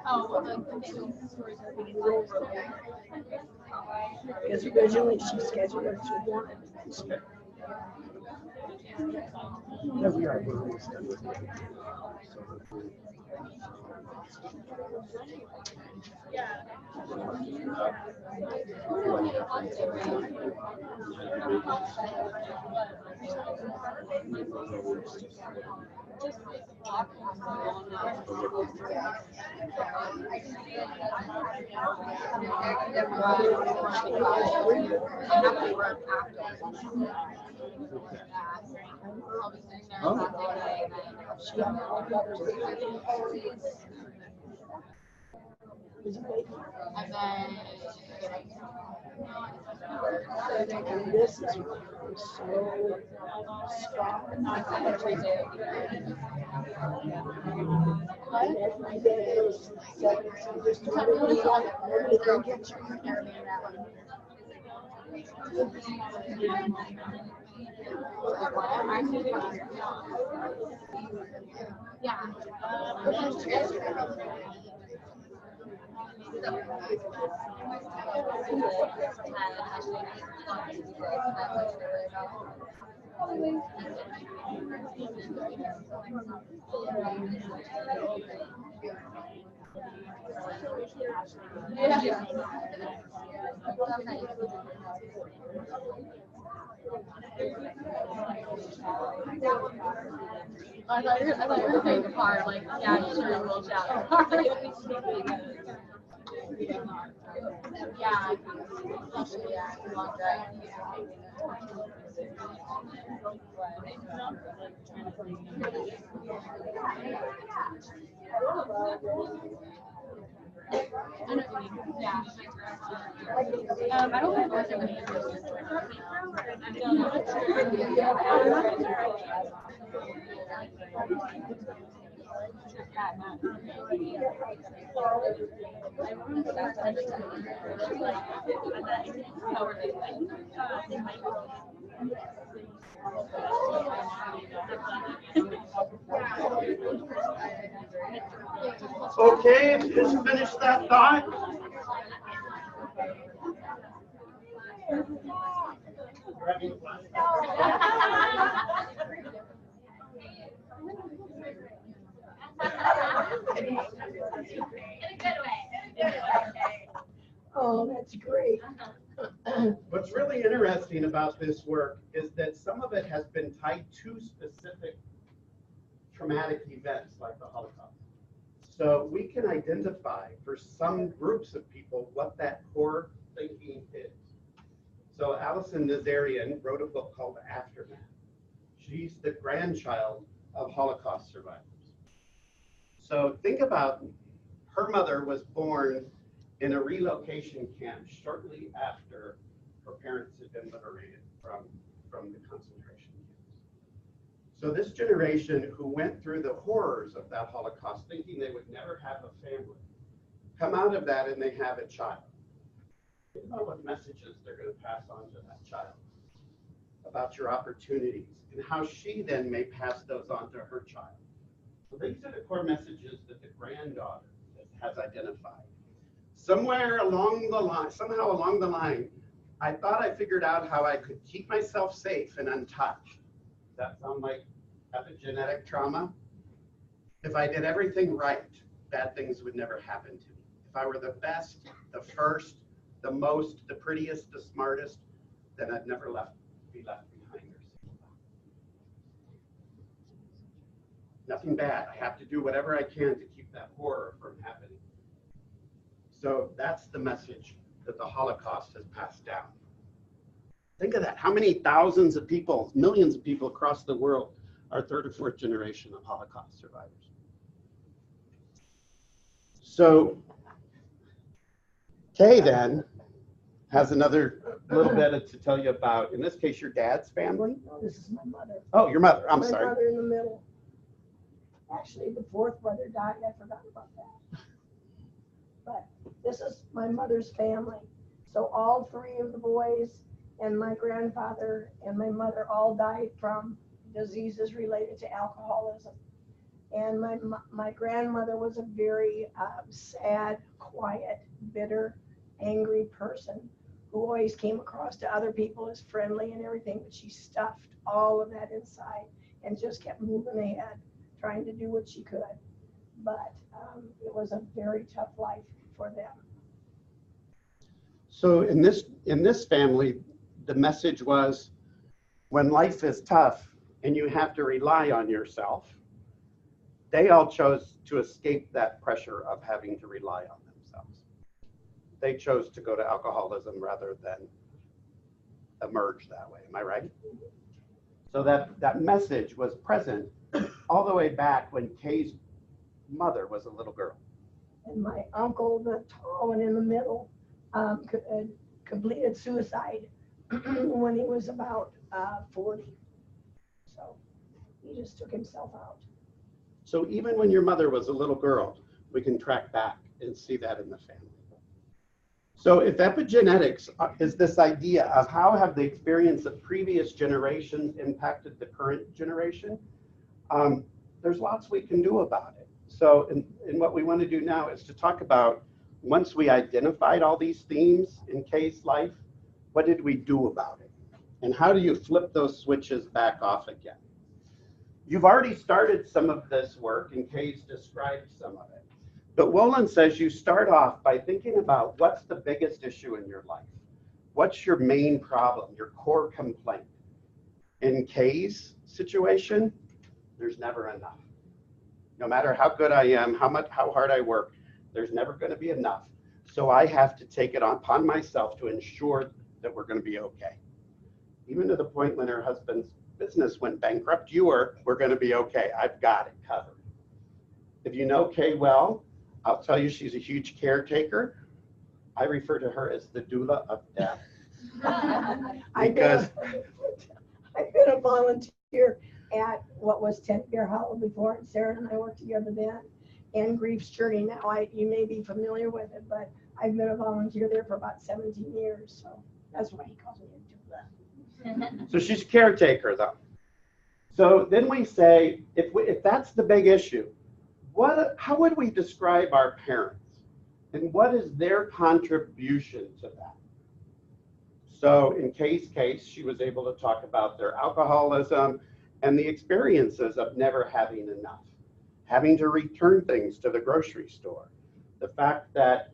Oh, well, the stories are being rolled. Because originally she scheduled us to one. Yeah, we are. And this is so strong. My dad was 7 years nobody can get you. I thought you were playing the part, like, yeah, sure, we'll chat. Yeah, especially, yeah, long drive. Yeah. I don't think there's any. Okay, just finish that thought. Oh, that's great. What's really interesting about this work is that some of it has been tied to specific traumatic events like the Holocaust. So we can identify for some groups of people what that core thinking is. So Alison Nazarian wrote a book called Aftermath. She's the grandchild of Holocaust survivors. So think about her mother was born in a relocation camp shortly after her parents had been liberated from the concentration camps. So this generation who went through the horrors of that Holocaust, thinking they would never have a family, come out of that and they have a child. Think about what messages they're going to pass on to that child about your opportunities and how she then may pass those on to her child. So these are the core messages that the granddaughter has identified. Somehow along the line, I thought I figured out how I could keep myself safe and untouched. Does that sound like epigenetic trauma? If I did everything right, bad things would never happen to me. If I were the best, the first, the most, the prettiest, the smartest, then I'd never be left behind or seen about. Nothing bad. I have to do whatever I can to keep that horror from happening. So that's the message that the Holocaust has passed down. Think of that. How many thousands of people, millions of people across the world are third or fourth generation of Holocaust survivors? So Kay then has another little bit to tell you about, in this case, your dad's family. No, this is my mother. Oh, your mother. I'm My sorry. mother in the middle. Actually, the fourth brother died. I forgot about that. But this is my mother's family. So all three of the boys and my grandfather and my mother all died from diseases related to alcoholism. And my grandmother was a very sad, quiet, bitter, angry person who always came across to other people as friendly and everything, but she stuffed all of that inside and just kept moving ahead, trying to do what she could. But it was a very tough life for them. So in this family, the message was, when life is tough and you have to rely on yourself, they all chose to escape that pressure of having to rely on themselves. They chose to go to alcoholism rather than emerge that way. Am I right? So that message was present all the way back when Kay's mother was a little girl. And my uncle, the tall one in the middle, completed suicide when he was about 40. So he just took himself out. So even when your mother was a little girl, we can track back and see that in the family. So if epigenetics is this idea of how have the experience of previous generations impacted the current generation, there's lots we can do about it. So and what we want to do now is to talk about, once we identified all these themes in Kay's life, what did we do about it? And how do you flip those switches back off again? You've already started some of this work, and Kay's described some of it. But Wolin says you start off by thinking about what's the biggest issue in your life. What's your main problem, your core complaint? In Kay's situation, there's never enough. No matter how good I am, how hard I work, there's never going to be enough. So I have to take it upon myself to ensure that we're going to be okay. Even to the point when her husband's business went bankrupt, we're going to be okay. I've got it covered. If you know Kay well, I'll tell you she's a huge caretaker. I refer to her as the doula of death. Because I've been a volunteer at what was 10th Bear Hollow before, and Sarah and I worked together then, and Grief's Journey. Now, you may be familiar with it, but I've been a volunteer there for about 17 years, so that's why he calls me a doula. So she's a caretaker, though. So then we say, if that's the big issue, how would we describe our parents? And what is their contribution to that? So in Kay's case, she was able to talk about their alcoholism and the experiences of never having enough, having to return things to the grocery store. The fact that,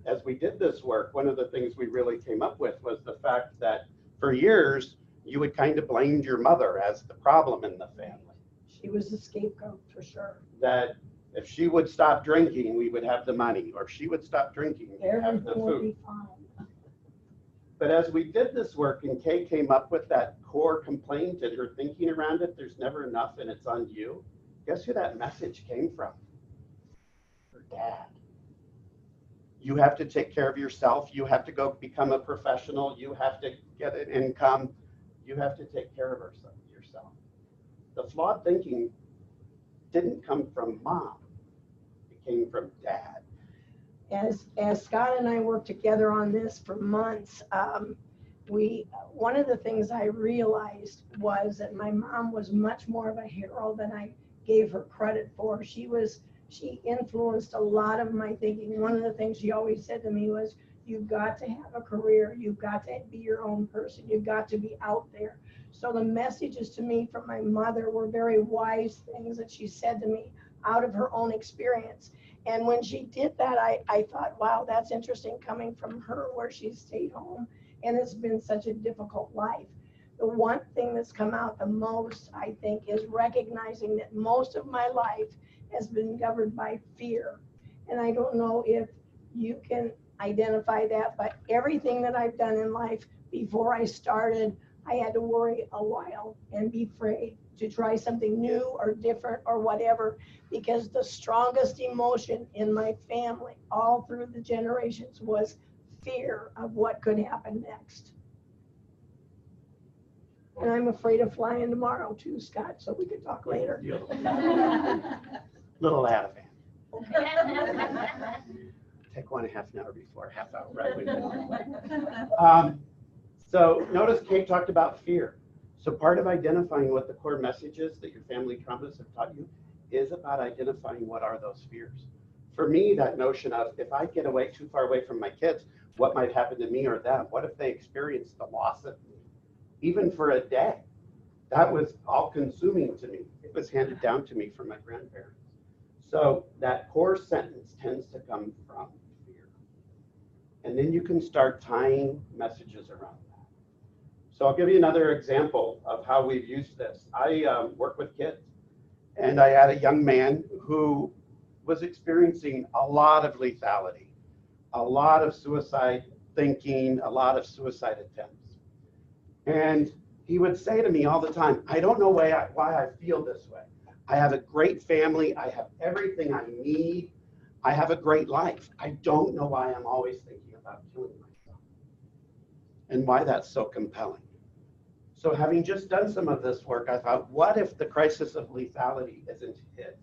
as we did this work, one of the things we really came up with was the fact that for years, you would kind of blame your mother as the problem in the family. She was the scapegoat for sure. That if she would stop drinking, we would have the money, or if she would stop drinking, we'd have the Everything would food. be fine. But as we did this work and Kay came up with that core complaint and her thinking around it, there's never enough and it's on you. Guess who that message came from? Her dad. You have to take care of yourself. You have to go become a professional. You have to get an income. You have to take care of yourself. The flawed thinking didn't come from mom. It came from dad. as Scott and I worked together on this for months, one of the things I realized was that my mom was much more of a hero than I gave her credit for. She influenced a lot of my thinking. One of the things she always said to me was, you've got to have a career. You've got to be your own person. You've got to be out there. So the messages to me from my mother were very wise things that she said to me out of her own experience. And when she did that, I thought, wow, that's interesting coming from her where she stayed home. And it's been such a difficult life. The one thing that's come out the most, I think, is recognizing that most of my life has been governed by fear. And I don't know if you can identify that, but everything that I've done in life before I started, I had to worry a while and be afraid to try something new or different or whatever, because the strongest emotion in my family all through the generations was fear of what could happen next. And I'm afraid of flying tomorrow too, Scott, so we could talk later. Little Ativan. Take 1.5 hours before, half hour, right? So notice Kate talked about fear. So part of identifying what the core message is that your family traumas have taught you is about identifying what are those fears. For me, that notion of if I get away too far away from my kids, what might happen to me or them? What if they experience the loss of me, even for a day? That was all consuming to me. It was handed down to me from my grandparents. So that core sentence tends to come from fear. And then you can start tying messages around that. So I'll give you another example of how we've used this. I work with kids, and I had a young man who was experiencing a lot of lethality, a lot of suicide thinking, a lot of suicide attempts. And he would say to me all the time, I don't know why I feel this way. I have a great family. I have everything I need. I have a great life. I don't know why I'm always thinking about killing myself and why that's so compelling. So having just done some of this work, I thought, what if the crisis of lethality isn't his?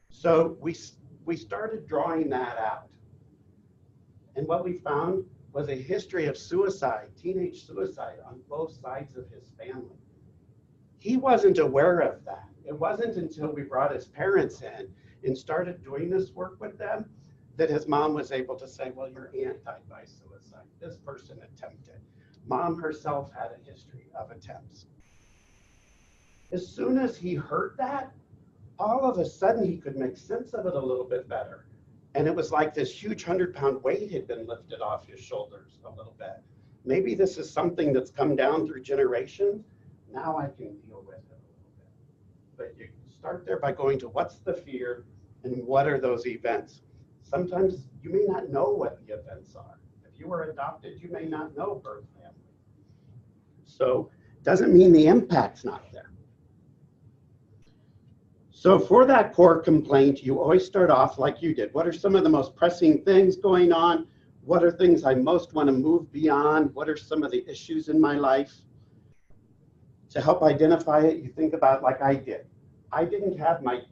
So we started drawing that out. And what we found was a history of suicide, teenage suicide on both sides of his family. He wasn't aware of that. It wasn't until we brought his parents in and started doing this work with them that his mom was able to say, well, your aunt died by suicide. This person attempted. Mom herself had a history of attempts. As soon as he heard that, all of a sudden he could make sense of it a little bit better. And it was like this huge 100-pound weight had been lifted off his shoulders a little bit. Maybe this is something that's come down through generations. Now I can deal with it a little bit. But you start there by going to what's the fear and what are those events. Sometimes you may not know what the events are. If you were adopted, you may not know birth family. So it doesn't mean the impact's not there. So for that core complaint, you always start off like you did. What are some of the most pressing things going on? What are things I most want to move beyond? What are some of the issues in my life? To help identify it, you think about like I did. I didn't have my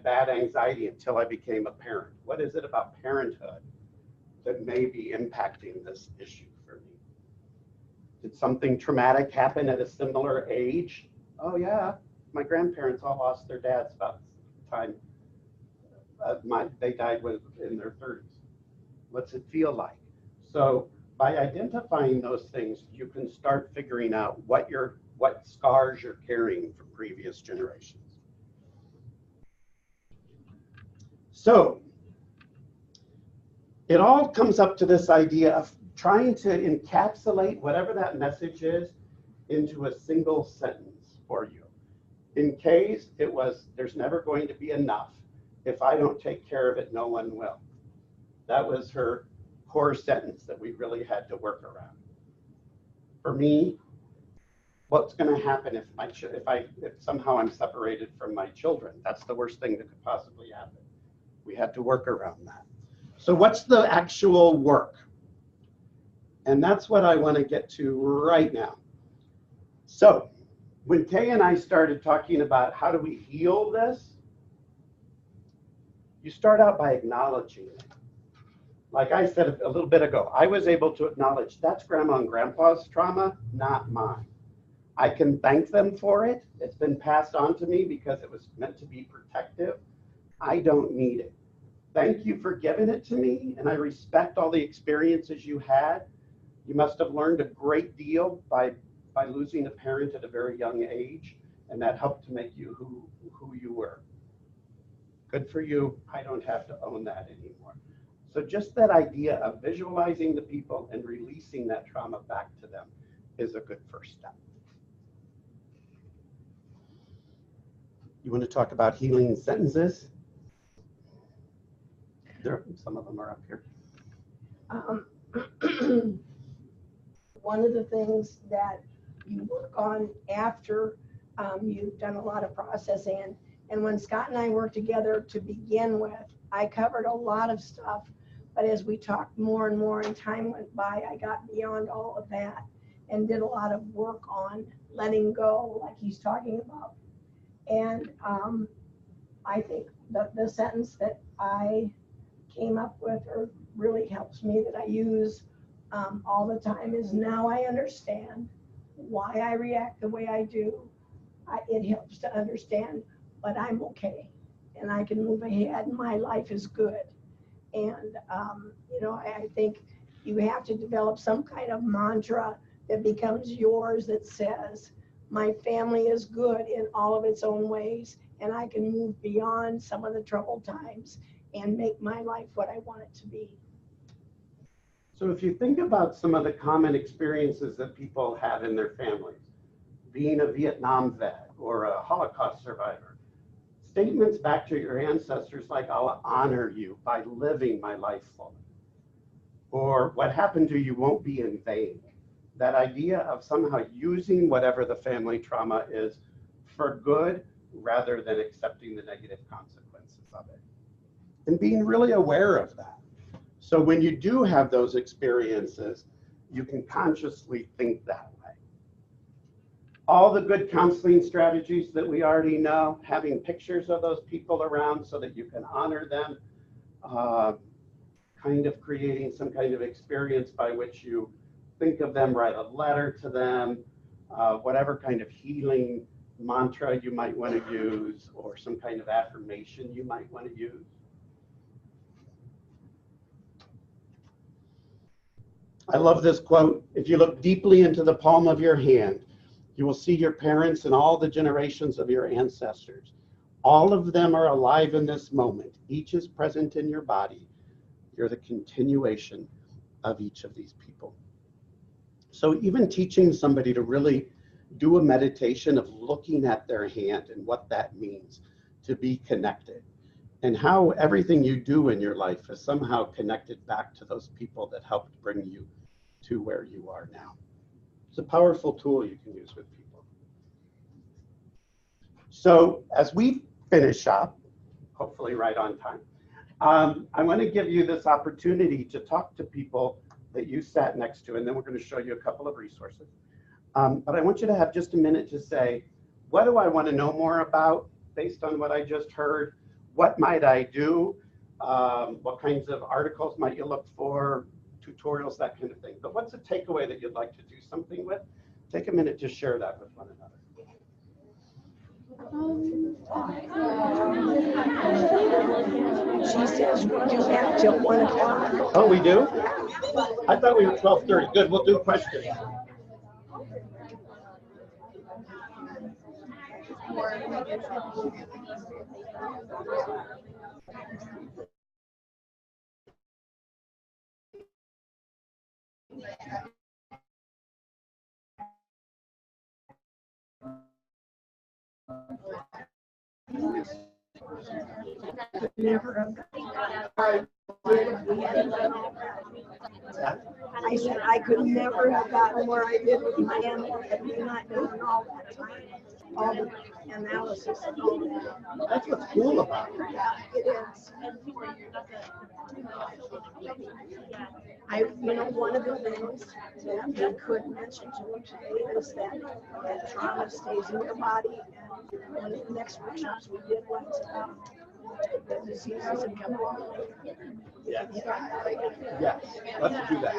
bad anxiety until I became a parent. What is it about parenthood that may be impacting this issue for me? Did something traumatic happen at a similar age? Oh yeah, my grandparents all lost their dads about the time they died in their 30s. What's it feel like? So by identifying those things, you can start figuring out what scars you're carrying from previous generations. So it all comes up to this idea of trying to encapsulate whatever that message is into a single sentence for you. In Kay's, it was, there's never going to be enough. If I don't take care of it, no one will. That was her core sentence that we really had to work around. For me, what's going to happen if somehow I'm separated from my children? That's the worst thing that could possibly happen. We had to work around that. So what's the actual work? And that's what I want to get to right now. So when Kay and I started talking about how do we heal this, you start out by acknowledging it. Like I said a little bit ago, I was able to acknowledge that's grandma and grandpa's trauma, not mine. I can thank them for it. It's been passed on to me because it was meant to be protective. I don't need it. Thank you for giving it to me, and I respect all the experiences you had. You must have learned a great deal by losing a parent at a very young age, and that helped to make you who you were. Good for you. I don't have to own that anymore. So just that idea of visualizing the people and releasing that trauma back to them is a good first step. You want to talk about healing sentences? Some of them are up here. One of the things that you work on after you've done a lot of processing, and when Scott and I worked together to begin with, I covered a lot of stuff, but as we talked more and more and time went by, I got beyond all of that and did a lot of work on letting go, like he's talking about. And I think the sentence that I came up with, or really helps me, that I use all the time, is now I understand why I react the way I do. It helps to understand, but I'm okay and I can move ahead and my life is good. And, I think you have to develop some kind of mantra that becomes yours that says, my family is good in all of its own ways, and I can move beyond some of the troubled times and make my life what I want it to be. So if you think about some of the common experiences that people have in their families, being a Vietnam vet or a Holocaust survivor, statements back to your ancestors like, I'll honor you by living my life fully, or what happened to you won't be in vain. That idea of somehow using whatever the family trauma is for good rather than accepting the negative consequences of it. And being really aware of that. So when you do have those experiences, you can consciously think that way. All the good counseling strategies that we already know, having pictures of those people around so that you can honor them, kind of creating some kind of experience by which you think of them, write a letter to them, whatever kind of healing mantra you might want to use, or some kind of affirmation you might want to use. I love this quote. If you look deeply into the palm of your hand, you will see your parents and all the generations of your ancestors. All of them are alive in this moment. Each is present in your body. You're the continuation of each of these people. So even teaching somebody to really do a meditation of looking at their hand and what that means to be connected, and how everything you do in your life is somehow connected back to those people that helped bring you to where you are now. It's a powerful tool you can use with people. So as we finish up, hopefully right on time, I want to give you this opportunity to talk to people that you sat next to, and then we're going to show you a couple of resources. But I want you to have just a minute to say, what do I want to know more about based on what I just heard? What might I do? What kinds of articles might you look for? Tutorials, that kind of thing. But what's a takeaway that you'd like to do something with? Take a minute to share that with one another. She says we do have till 1 o'clock. Oh, we do? I thought we were 12:30. Good, we'll do questions. I said I could never have gotten where I did with my animals had we not done all that time, all the analysis and all that. That's what's cool about it. Yeah, it is. One of the things that we could mention to them today is that trauma stays in your body. And one of the next workshops we did was the diseases and come along. Yes. Yes, let's do that.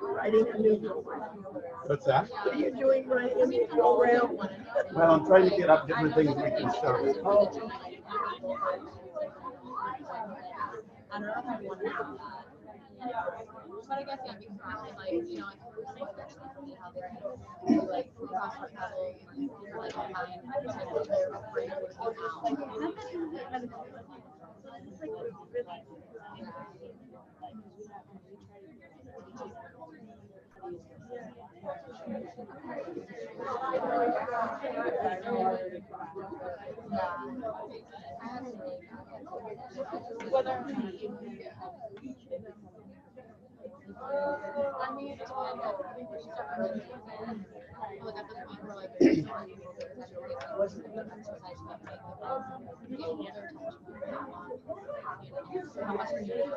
Writing a new program. What's that? What are you doing, writing a new program? Well, I'm trying to get up different things we can show. Oh, I don't know if I want to. But I guess, yeah, because like, you know, especially for me, how they're like, crossword puzzles, like, mind, they're afraid of working out. I mean, it's fine, but I think we should start early. Like at the point where like there's so many people that are exercise that make the other how much are you doing?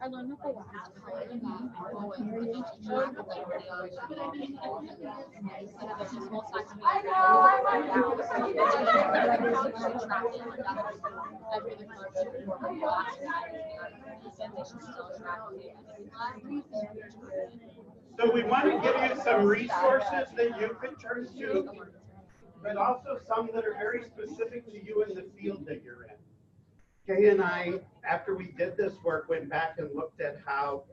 I learned that the last part of that going with each track of like videos and have this whole section of So we want to give you some resources that you could turn to, but also some that are very specific to you in the field that you're in. Kay and I, after we did this work, went back and looked at how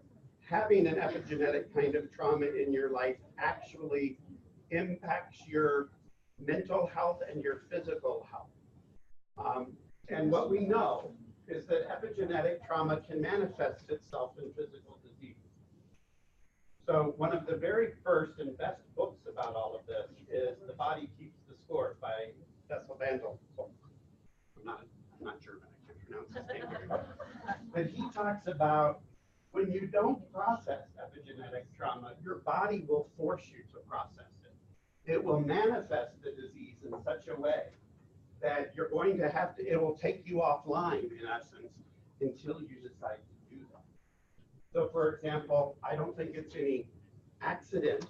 having an epigenetic kind of trauma in your life actually impacts your mental health and your physical health. And what we know is that epigenetic trauma can manifest itself in physical disease. So one of the very first and best books about all of this is The Body Keeps the Score by Cecil Van Dul. I'm not German, I can't pronounce his name. But he talks about when you don't process epigenetic trauma, your body will force you to process it. It will manifest the disease in such a way that you're going to have to, it will take you offline in essence until you decide to do that. So for example, I don't think it's any accident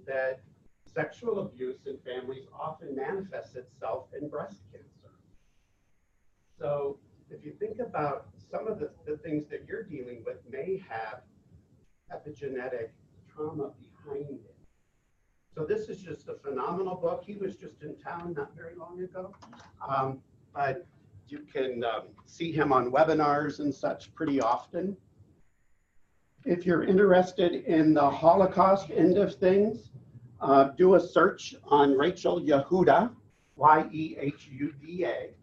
that sexual abuse in families often manifests itself in breast cancer. So if you think about some of the things that you're dealing with may have epigenetic trauma behind it. So this is just a phenomenal book. He was just in town not very long ago. But you can see him on webinars and such pretty often. If you're interested in the Holocaust end of things, do a search on Rachel Yehuda, Y-E-H-U-D-A.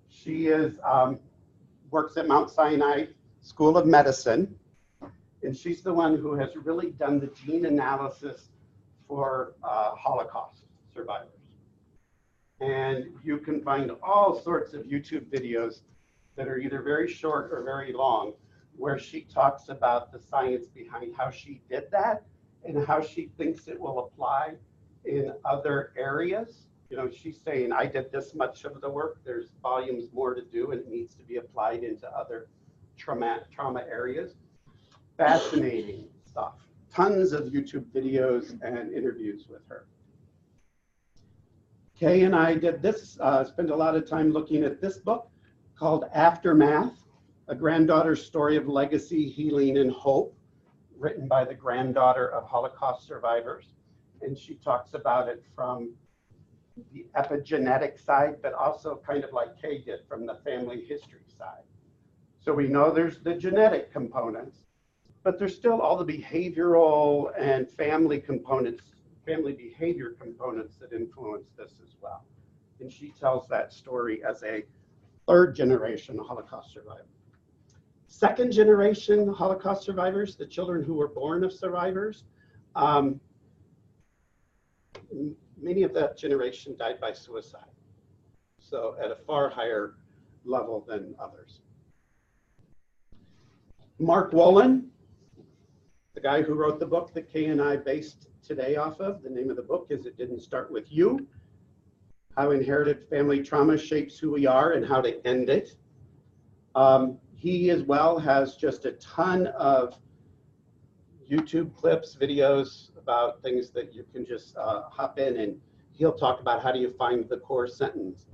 She is, works at Mount Sinai School of Medicine, and she's the one who has really done the gene analysis for Holocaust survivors. And you can find all sorts of YouTube videos that are either very short or very long, where she talks about the science behind how she did that and how she thinks it will apply in other areas. You know, she's saying, I did this much of the work, there's volumes more to do, and it needs to be applied into other trauma areas. Fascinating stuff. Tons of YouTube videos and interviews with her. Kay and I did this, spent a lot of time looking at this book called Aftermath, A Granddaughter's Story of Legacy, Healing, and Hope, written by the granddaughter of Holocaust survivors. And she talks about it from the epigenetic side, but also kind of like Kay did from the family history side. So we know there's the genetic components, but there's still all the behavioral and family components, family behavior components that influence this as well. And she tells that story as a third generation Holocaust survivor. Second generation Holocaust survivors, the children who were born of survivors, many of that generation died by suicide. So at a far higher level than others. Mark Wolin, the guy who wrote the book that Kay and I based today off of, the name of the book is It Didn't Start With You, How Inherited Family Trauma Shapes Who We Are and How to End It. He as well has just a ton of YouTube clips, videos about things that you can just hop in, and he'll talk about how do you find the core sentence.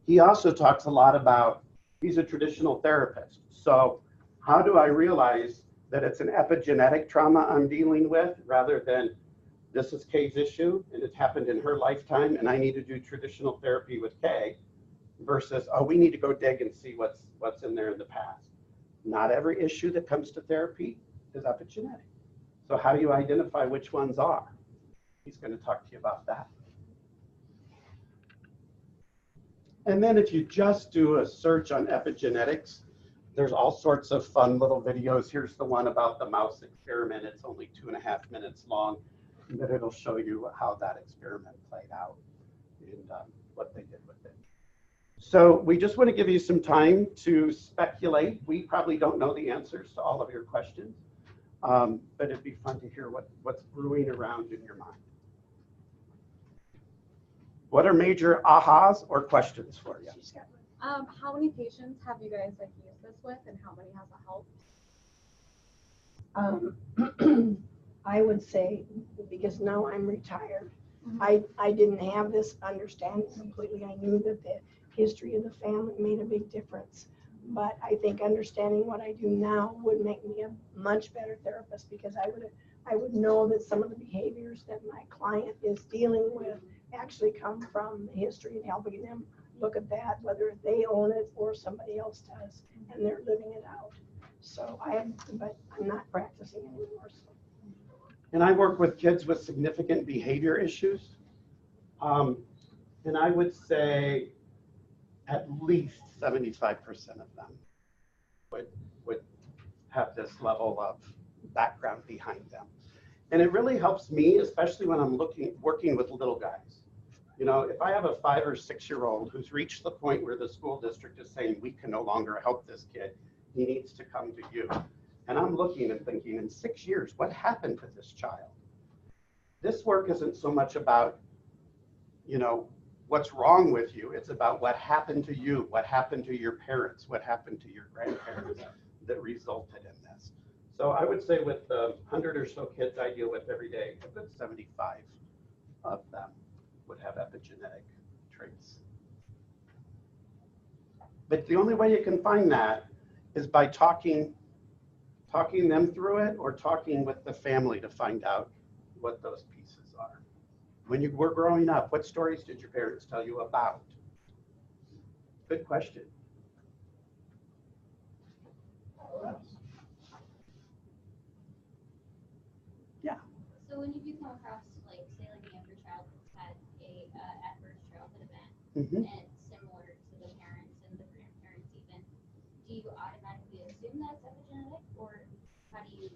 He also talks a lot about, he's a traditional therapist. So how do I realize that it's an epigenetic trauma I'm dealing with rather than this is Kay's issue and it happened in her lifetime and I need to do traditional therapy with Kay versus, oh, we need to go dig and see what's in there in the past. Not every issue that comes to therapy is epigenetic. So how do you identify which ones are? He's going to talk to you about that. And then if you just do a search on epigenetics, there's all sorts of fun little videos. Here's the one about the mouse experiment. It's only 2.5 minutes long, but it'll show you how that experiment played out and what they did with it. So we just want to give you some time to speculate. We probably don't know the answers to all of your questions, but it'd be fun to hear what's brewing around in your mind. What are major ahas or questions for you? How many patients have you guys used this with, and how many has it helped? I would say, because now I'm retired, I didn't have this understanding completely. I knew that the history of the family made a big difference, but I think understanding what I do now would make me a much better therapist, because I would know that some of the behaviors that my client is dealing with actually come from the history, and helping them look at that, whether they own it or somebody else does, and they're living it out. So but I'm not practicing anymore. So. And I work with kids with significant behavior issues. And I would say at least 75% of them would have this level of background behind them. And it really helps me, especially when I'm working with little guys. You know, if I have a 5 or 6 year old who's reached the point where the school district is saying we can no longer help this kid, he needs to come to you. And I'm looking and thinking, in 6 years, what happened to this child? This work isn't so much about, you know, what's wrong with you. It's about what happened to you, what happened to your parents, what happened to your grandparents that resulted in this. So I would say with the 100 or so kids I deal with every day, a good 75 of them would have epigenetic traits. But the only way you can find that is by talking them through it, or talking with the family to find out what those pieces are. When you were growing up, what stories did your parents tell you about? Good question. Yeah. So when you do come across, like, say, like a younger child that's had a adverse childhood event, and it's similar to the parents and the grandparents even, do you automatically assume that's epigenetic, or how do you,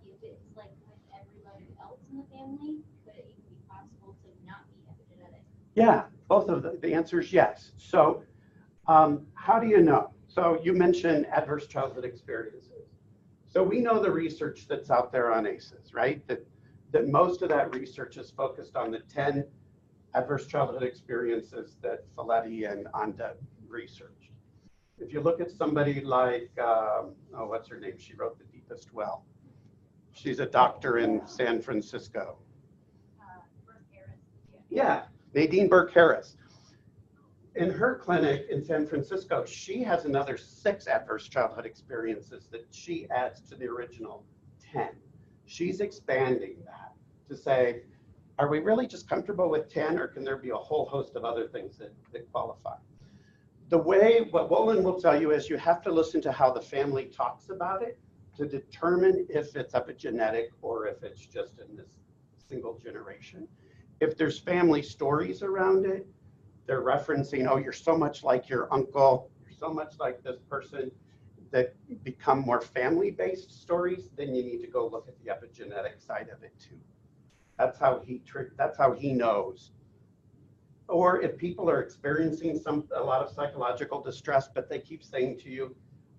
if it's like with everybody else in the family, could it even be possible to not be epigenetic? Yeah, both of the answer is yes. So how do you know? So you mentioned adverse childhood experiences. So we know the research that's out there on ACEs, right? That most of that research is focused on the 10 adverse childhood experiences that Folletti and Anda researched. If you look at somebody like, what's her name? She wrote The Deepest Well. She's a doctor in San Francisco. Yeah, Nadine Burke-Harris. In her clinic in San Francisco, she has another 6 adverse childhood experiences that she adds to the original 10. She's expanding that to say, are we really just comfortable with 10, or can there be a whole host of other things that qualify? What Wolin will tell you is you have to listen to how the family talks about it to determine if it's epigenetic or if it's just in this single generation. If there's family stories around it, they're referencing, oh, you're so much like your uncle, you're so much like this person, that become more family-based stories, then you need to go look at the epigenetic side of it too. That's how he knows. Or if people are experiencing a lot of psychological distress, but they keep saying to you,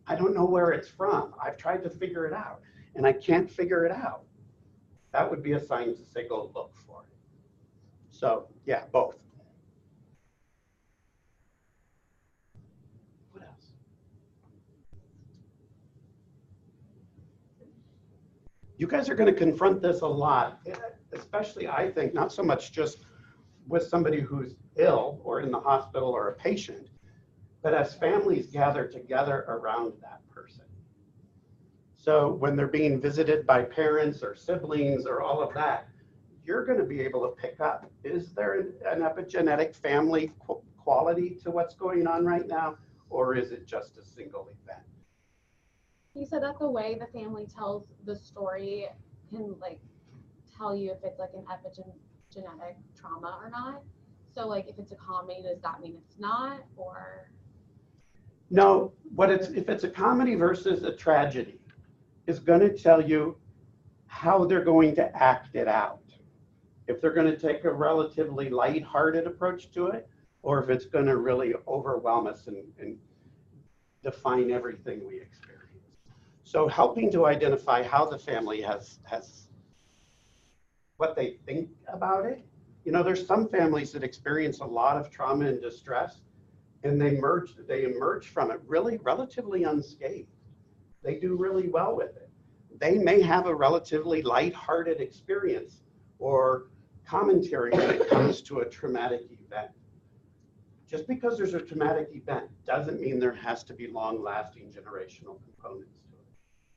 I don't know where it's from. I've tried to figure it out and I can't figure it out. That would be a sign to say, go look for it. So yeah, both. What else? You guys are going to confront this a lot, especially I think, not so much just with somebody who's ill or in the hospital or a patient, but as families gather together around that person. So when they're being visited by parents or siblings or all of that, you're going to be able to pick up, is there an epigenetic family quality to what's going on right now, or is it just a single event? You said that the way the family tells the story can like tell you if it's like an epigenetic trauma or not. So like if it's a comedy, does that mean it's not, or? No, if it's a comedy versus a tragedy, is going to tell you how they're going to act it out. If they're going to take a relatively lighthearted approach to it, or if it's going to really overwhelm us and define everything we experience. So helping to identify how the family has what they think about it. You know, there's some families that experience a lot of trauma and distress, and they emerge from it really relatively unscathed. They do really well with it. They may have a relatively lighthearted experience or commentary when it comes to a traumatic event. Just because there's a traumatic event doesn't mean there has to be long-lasting generational components to it.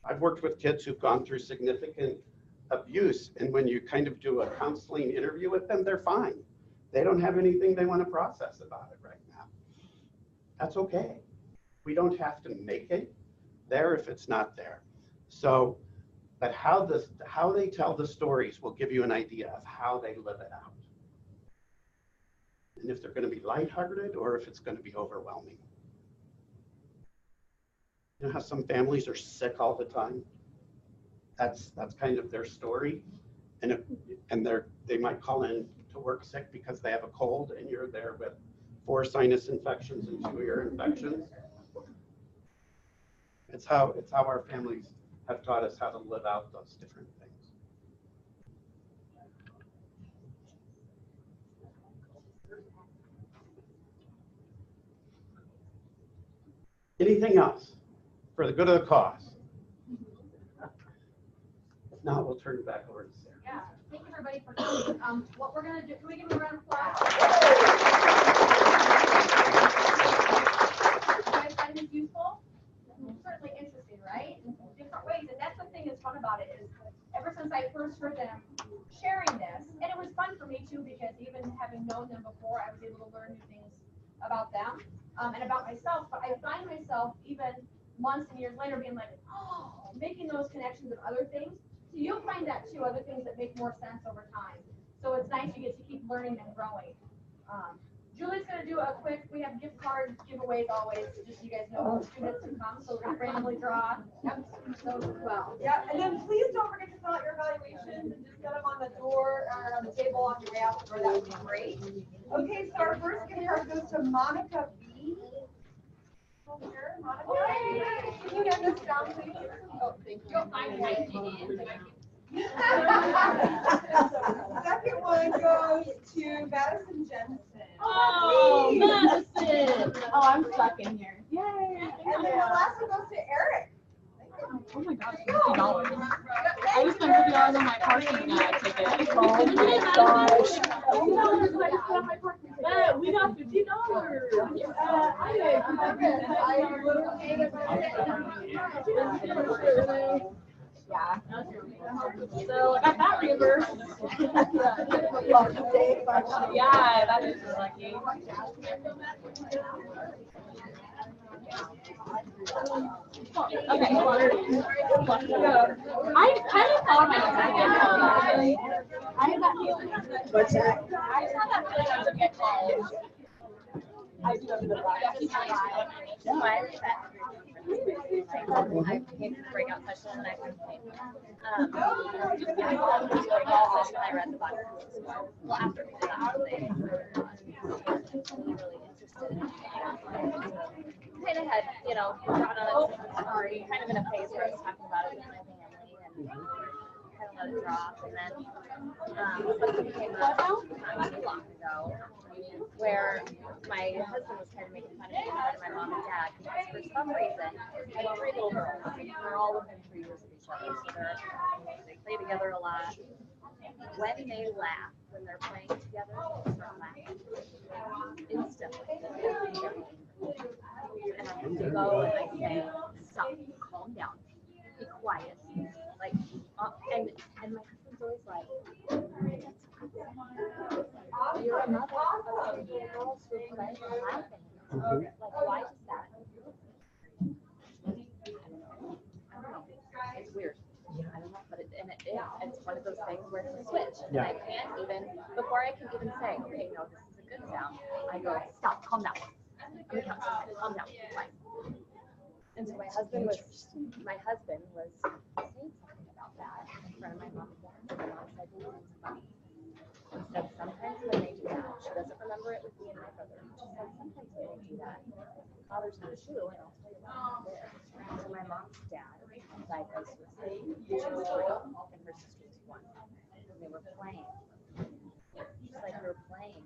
I've worked with kids who've gone through significant abuse, and when you kind of do a counseling interview with them, they're fine. They don't have anything they want to process about it right now. That's okay. We don't have to make it there if it's not there. So, but how they tell the stories will give you an idea of how they live it out. And if they're going to be lighthearted or if it's going to be overwhelming. You know how some families are sick all the time? That's kind of their story. And they might call in to work sick because they have a cold, and you're there with 4 sinus infections and 2 ear infections. It's how our families have taught us how to live out those different things. Anything else for the good of the cause? If not, we'll turn it back over to Sarah. Yeah, thank you everybody for coming. What we're gonna do, can we give them a round of applause? You guys find this useful? Certainly interesting, right? In different ways, and that's the thing that's fun about it is ever since I first heard them sharing this, and it was fun for me too because even having known them before, I was able to learn new things about them and about myself. But I find myself even months and years later being like, oh, making those connections of other things. So you'll find that too, other things that make more sense over time. So it's nice you get to keep learning and growing. Julie's going to do a quick, we have gift card giveaways always, just so you guys know who students to come, so we're going to randomly draw. Yep. So, well. Yeah, and then please don't forget to fill out your evaluations and just get them on the door or on the table on your way out the door. That would be great. Okay, so our first gift card goes to Monica B. Over here, Monica. Can you get this down, please? Oh, thank you. Second one goes to Madison Jensen. Oh, Madison! Oh, I'm stuck in here. Yay! And then the last one goes to Eric. Oh my gosh, $50. I just spent $50 on my parking ticket. Oh my gosh. We got $50. Yeah. So I got that reimbursed. Yeah, that is lucky. Okay. I kind of thought I was going to get called. I had that feeling. What's that? I just had that feeling I was going to get called. I do have the black. I came to the breakout session and I couldn't sleep. Yeah, I love the breakout session. I read the book. Well, after we did that, they were really interested in kind of had, you know, gone on a story, kind of in a phase where I was talking about it with my family and kind of let it drop. And then something came up not too long ago where my husband was kind of making fun of me in front of my mom and dad because for some reason, I have 3 little girls. They're all within 3 years of each other, so they play together a lot. When they laugh, when they're playing together, they start laughing instantly. And I have to go and I say, stop, calm down, be quiet. Like, and my husband's always like, you're a mother of 2 girls who are playing and laughing. Like, why is that? I don't know. It's weird. I don't know, but it's one of those things where it's a switch. And I can't even, before I can even say, okay, no, this is a good sound, I go, stop, calm down. I'm the counselor, calm down, fine. And so my husband was saying something about that in front of my mom and dad. And my mom said, well, it's funny. She said, sometimes when they do that, she doesn't remember it with me and my brother. She said, sometimes when they do that, father's not true, and I'll tell you why it is. So my mom's dad was diagnosed with she was 3 and her sister was 1. And they were playing. Just like we were playing.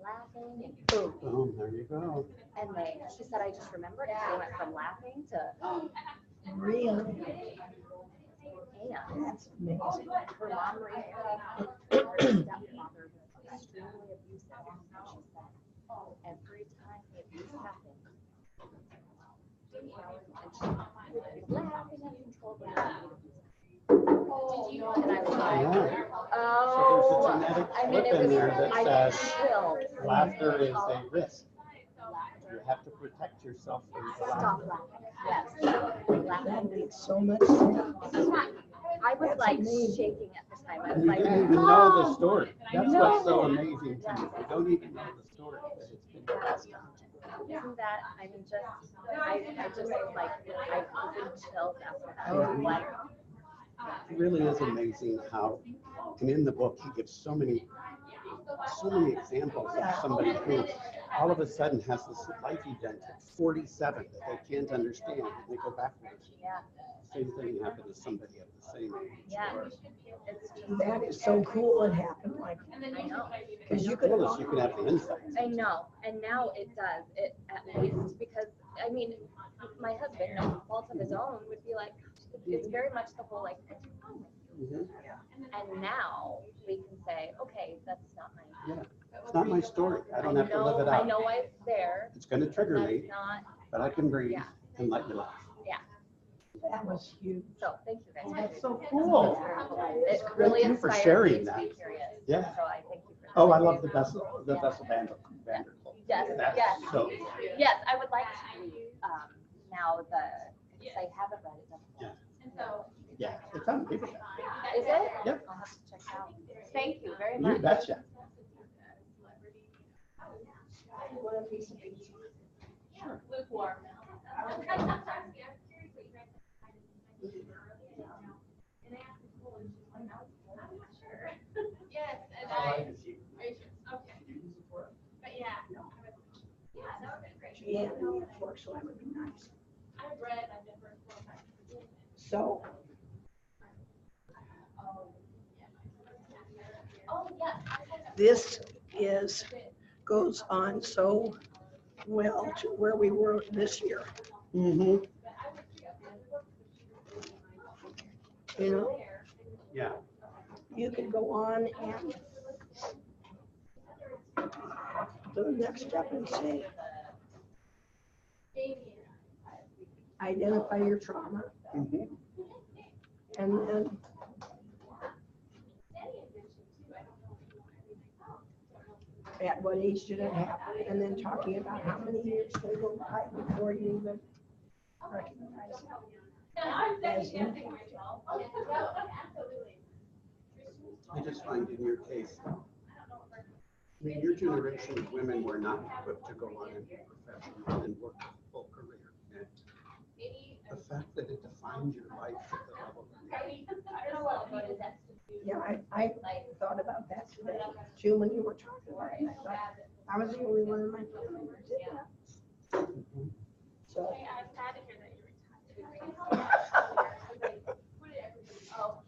Laughing and boom. Oh, there you go. And she said, I just remember it. They went from laughing to Really? and That's amazing. her mom remarried. Her stepfather was extremely abusive. And she said, every time the abuse happened, and she would be laughing uncontrollably. Did you know? And I was like, oh, So there's a genetic I mean, flip it in was, there that I says chilled. laughter is a risk. You have to protect yourself from the Stop laughter. laughing. Yes. That makes so much sense. I was That's like amazing. shaking at this time. I was And you like, didn't even know the Mom! story. That's No. what's so amazing to me. You don't even know the story, but it's been passed on. Isn't that, I mean, I just was like, I was in chills after that. I was like, It really is amazing how, and in the book, he gives so many examples of somebody who all of a sudden has this life event at 47 that they can't understand, and they go backwards. yeah, Same thing happened to somebody of the same age. yeah. Or, It's just, That is so cool it happened like, I know. because you could have well, you can have the insights. I know, and now it does, it at least, because, I mean, my husband, no fault of his own, would be like, it's very much the whole like, what's wrong with you? Mhm. And now we can say, okay, that's not my. Yeah, it's not my story. I don't have to live it out. I know I'm there. It's going to trigger That's me, not, but I can breathe Yeah. and let you laugh. that was huge. so thank you guys. That's so cool. It really Thank you for inspired sharing me to that. be curious. Yeah. So I thank you for that. Oh, I love the Bessel Vanderbilt. Yes, That's yes. so, Yes, I would like to read, now because I haven't read it. yeah, it's on paperback. Is it? Yep. I'll have to check it out. Thank you very You much. betcha. What a piece of pizza. Lukewarm. Yes, and are you sure? Okay. But yeah. Yeah, that would be great. Yeah, no, it works, so that would be nice. I've read, I've been for 4 times. So, Oh, yeah. this goes on so well to where we were this year, Mm-hmm. you know? Yeah. You could go on and do the next step and say, identify your trauma, Mm-hmm. and then at what age did it happen, and then talking about how many years they go by before you even recognize it as impact. I just find in your case, I mean, your generation of women were not equipped to go on and be professional and work a full career. And June, when you were talking about it, I thought I was the only one in my family that did that. So, I'm sad to hear that you're retired. Oh,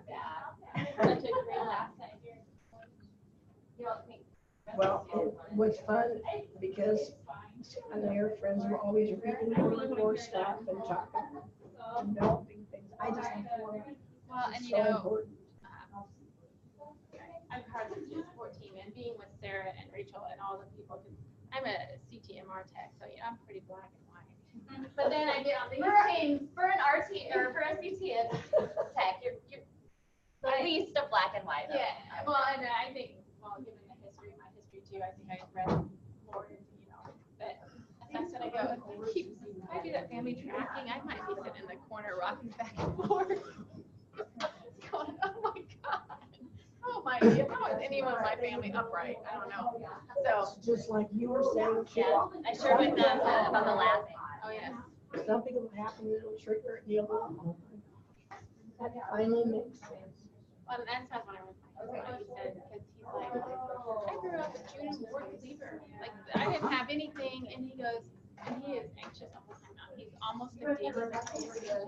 yeah. Such a great asset here. You don't think? well, it was fun because Scott and their friends were always reading more stuff and talking and developing things. I just think Well, and it's you so know, important. I'm part of the student support team and being with Sarah and Rachel and all the people, 'cause I'm a CTMR tech, so I'm pretty black and white. But then I get on these teams. For an RT or for a CT tech, you're the least of black and white. Yeah, well, and I think, well, given the history, my history too, I think I read more, you know, but as I said, I go, if I do that family tracking, I might be sitting in the corner rocking back and forth. Going, oh my God. How is anyone in my family upright? I don't know. So, It's just like you were saying, Yeah, I shared with them about the laughing. oh yeah. something will happen, it'll trigger it, you'll go, that finally makes sense. Well, and that's when I was my husband, he said, because he's like, I grew up a Judas Ward believer. Like, I didn't have anything, and he goes, and he is anxious all the time now. He's almost 50, he's anxious.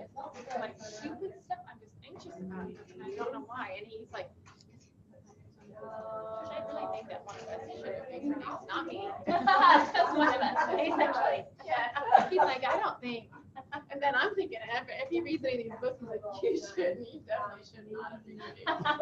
Like, stupid stuff, I'm just anxious about it, and I don't know why. And he's like, I really think that one of us should have figured it out, not me. One of us, essentially. Yeah, he's like, I don't think, and then I'm thinking, if he reads any of these books, he's like, you definitely should not have figured it out.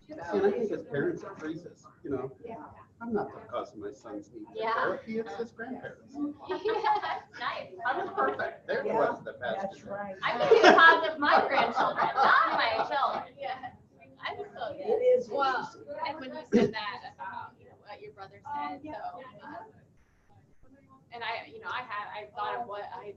See, and I think as parents, it frees us, you know, Yeah. I'm not the cause of my son's need for Yeah. therapy, it's his grandparents. Nice. I was perfect, they're the Yeah, ones that passed That's it. right. I'm gonna be the cause of my grandchildren, not my children. Yeah, I just thought, It is well, interesting. and when you said that about, you know, what your brother said, so, and I, you know, I thought of what I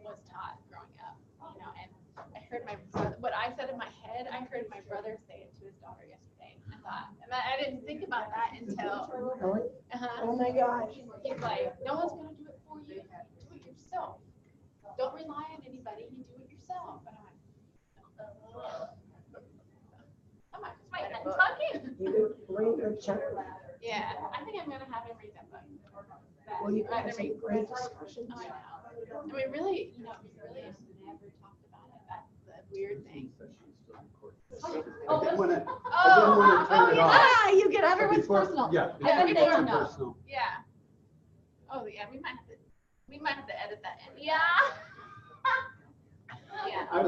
was taught growing up, you know, and I heard my brother, what I said in my head, I heard my brother say it to his daughter yesterday. I thought, and I didn't think about that until, Really? uh-huh. Oh my gosh. He's like, no one's gonna do it for you, do it yourself. Don't rely on anybody, you do it yourself. And I'm like, Wait, write a I'm book. talking. You bring your child. Yeah, I think I'm gonna have him read that book. Well, you Rather have some read- great discussions. I know. And we really, you know, we really have never talked about it. That's the weird thing. I didn't wanna, Oh, turn it yeah. off. Ah, you get everyone's Before- personal. Yeah. I think they before don't know. personal. Yeah. Oh, yeah, we might have to edit that in. Yeah. Yeah. I was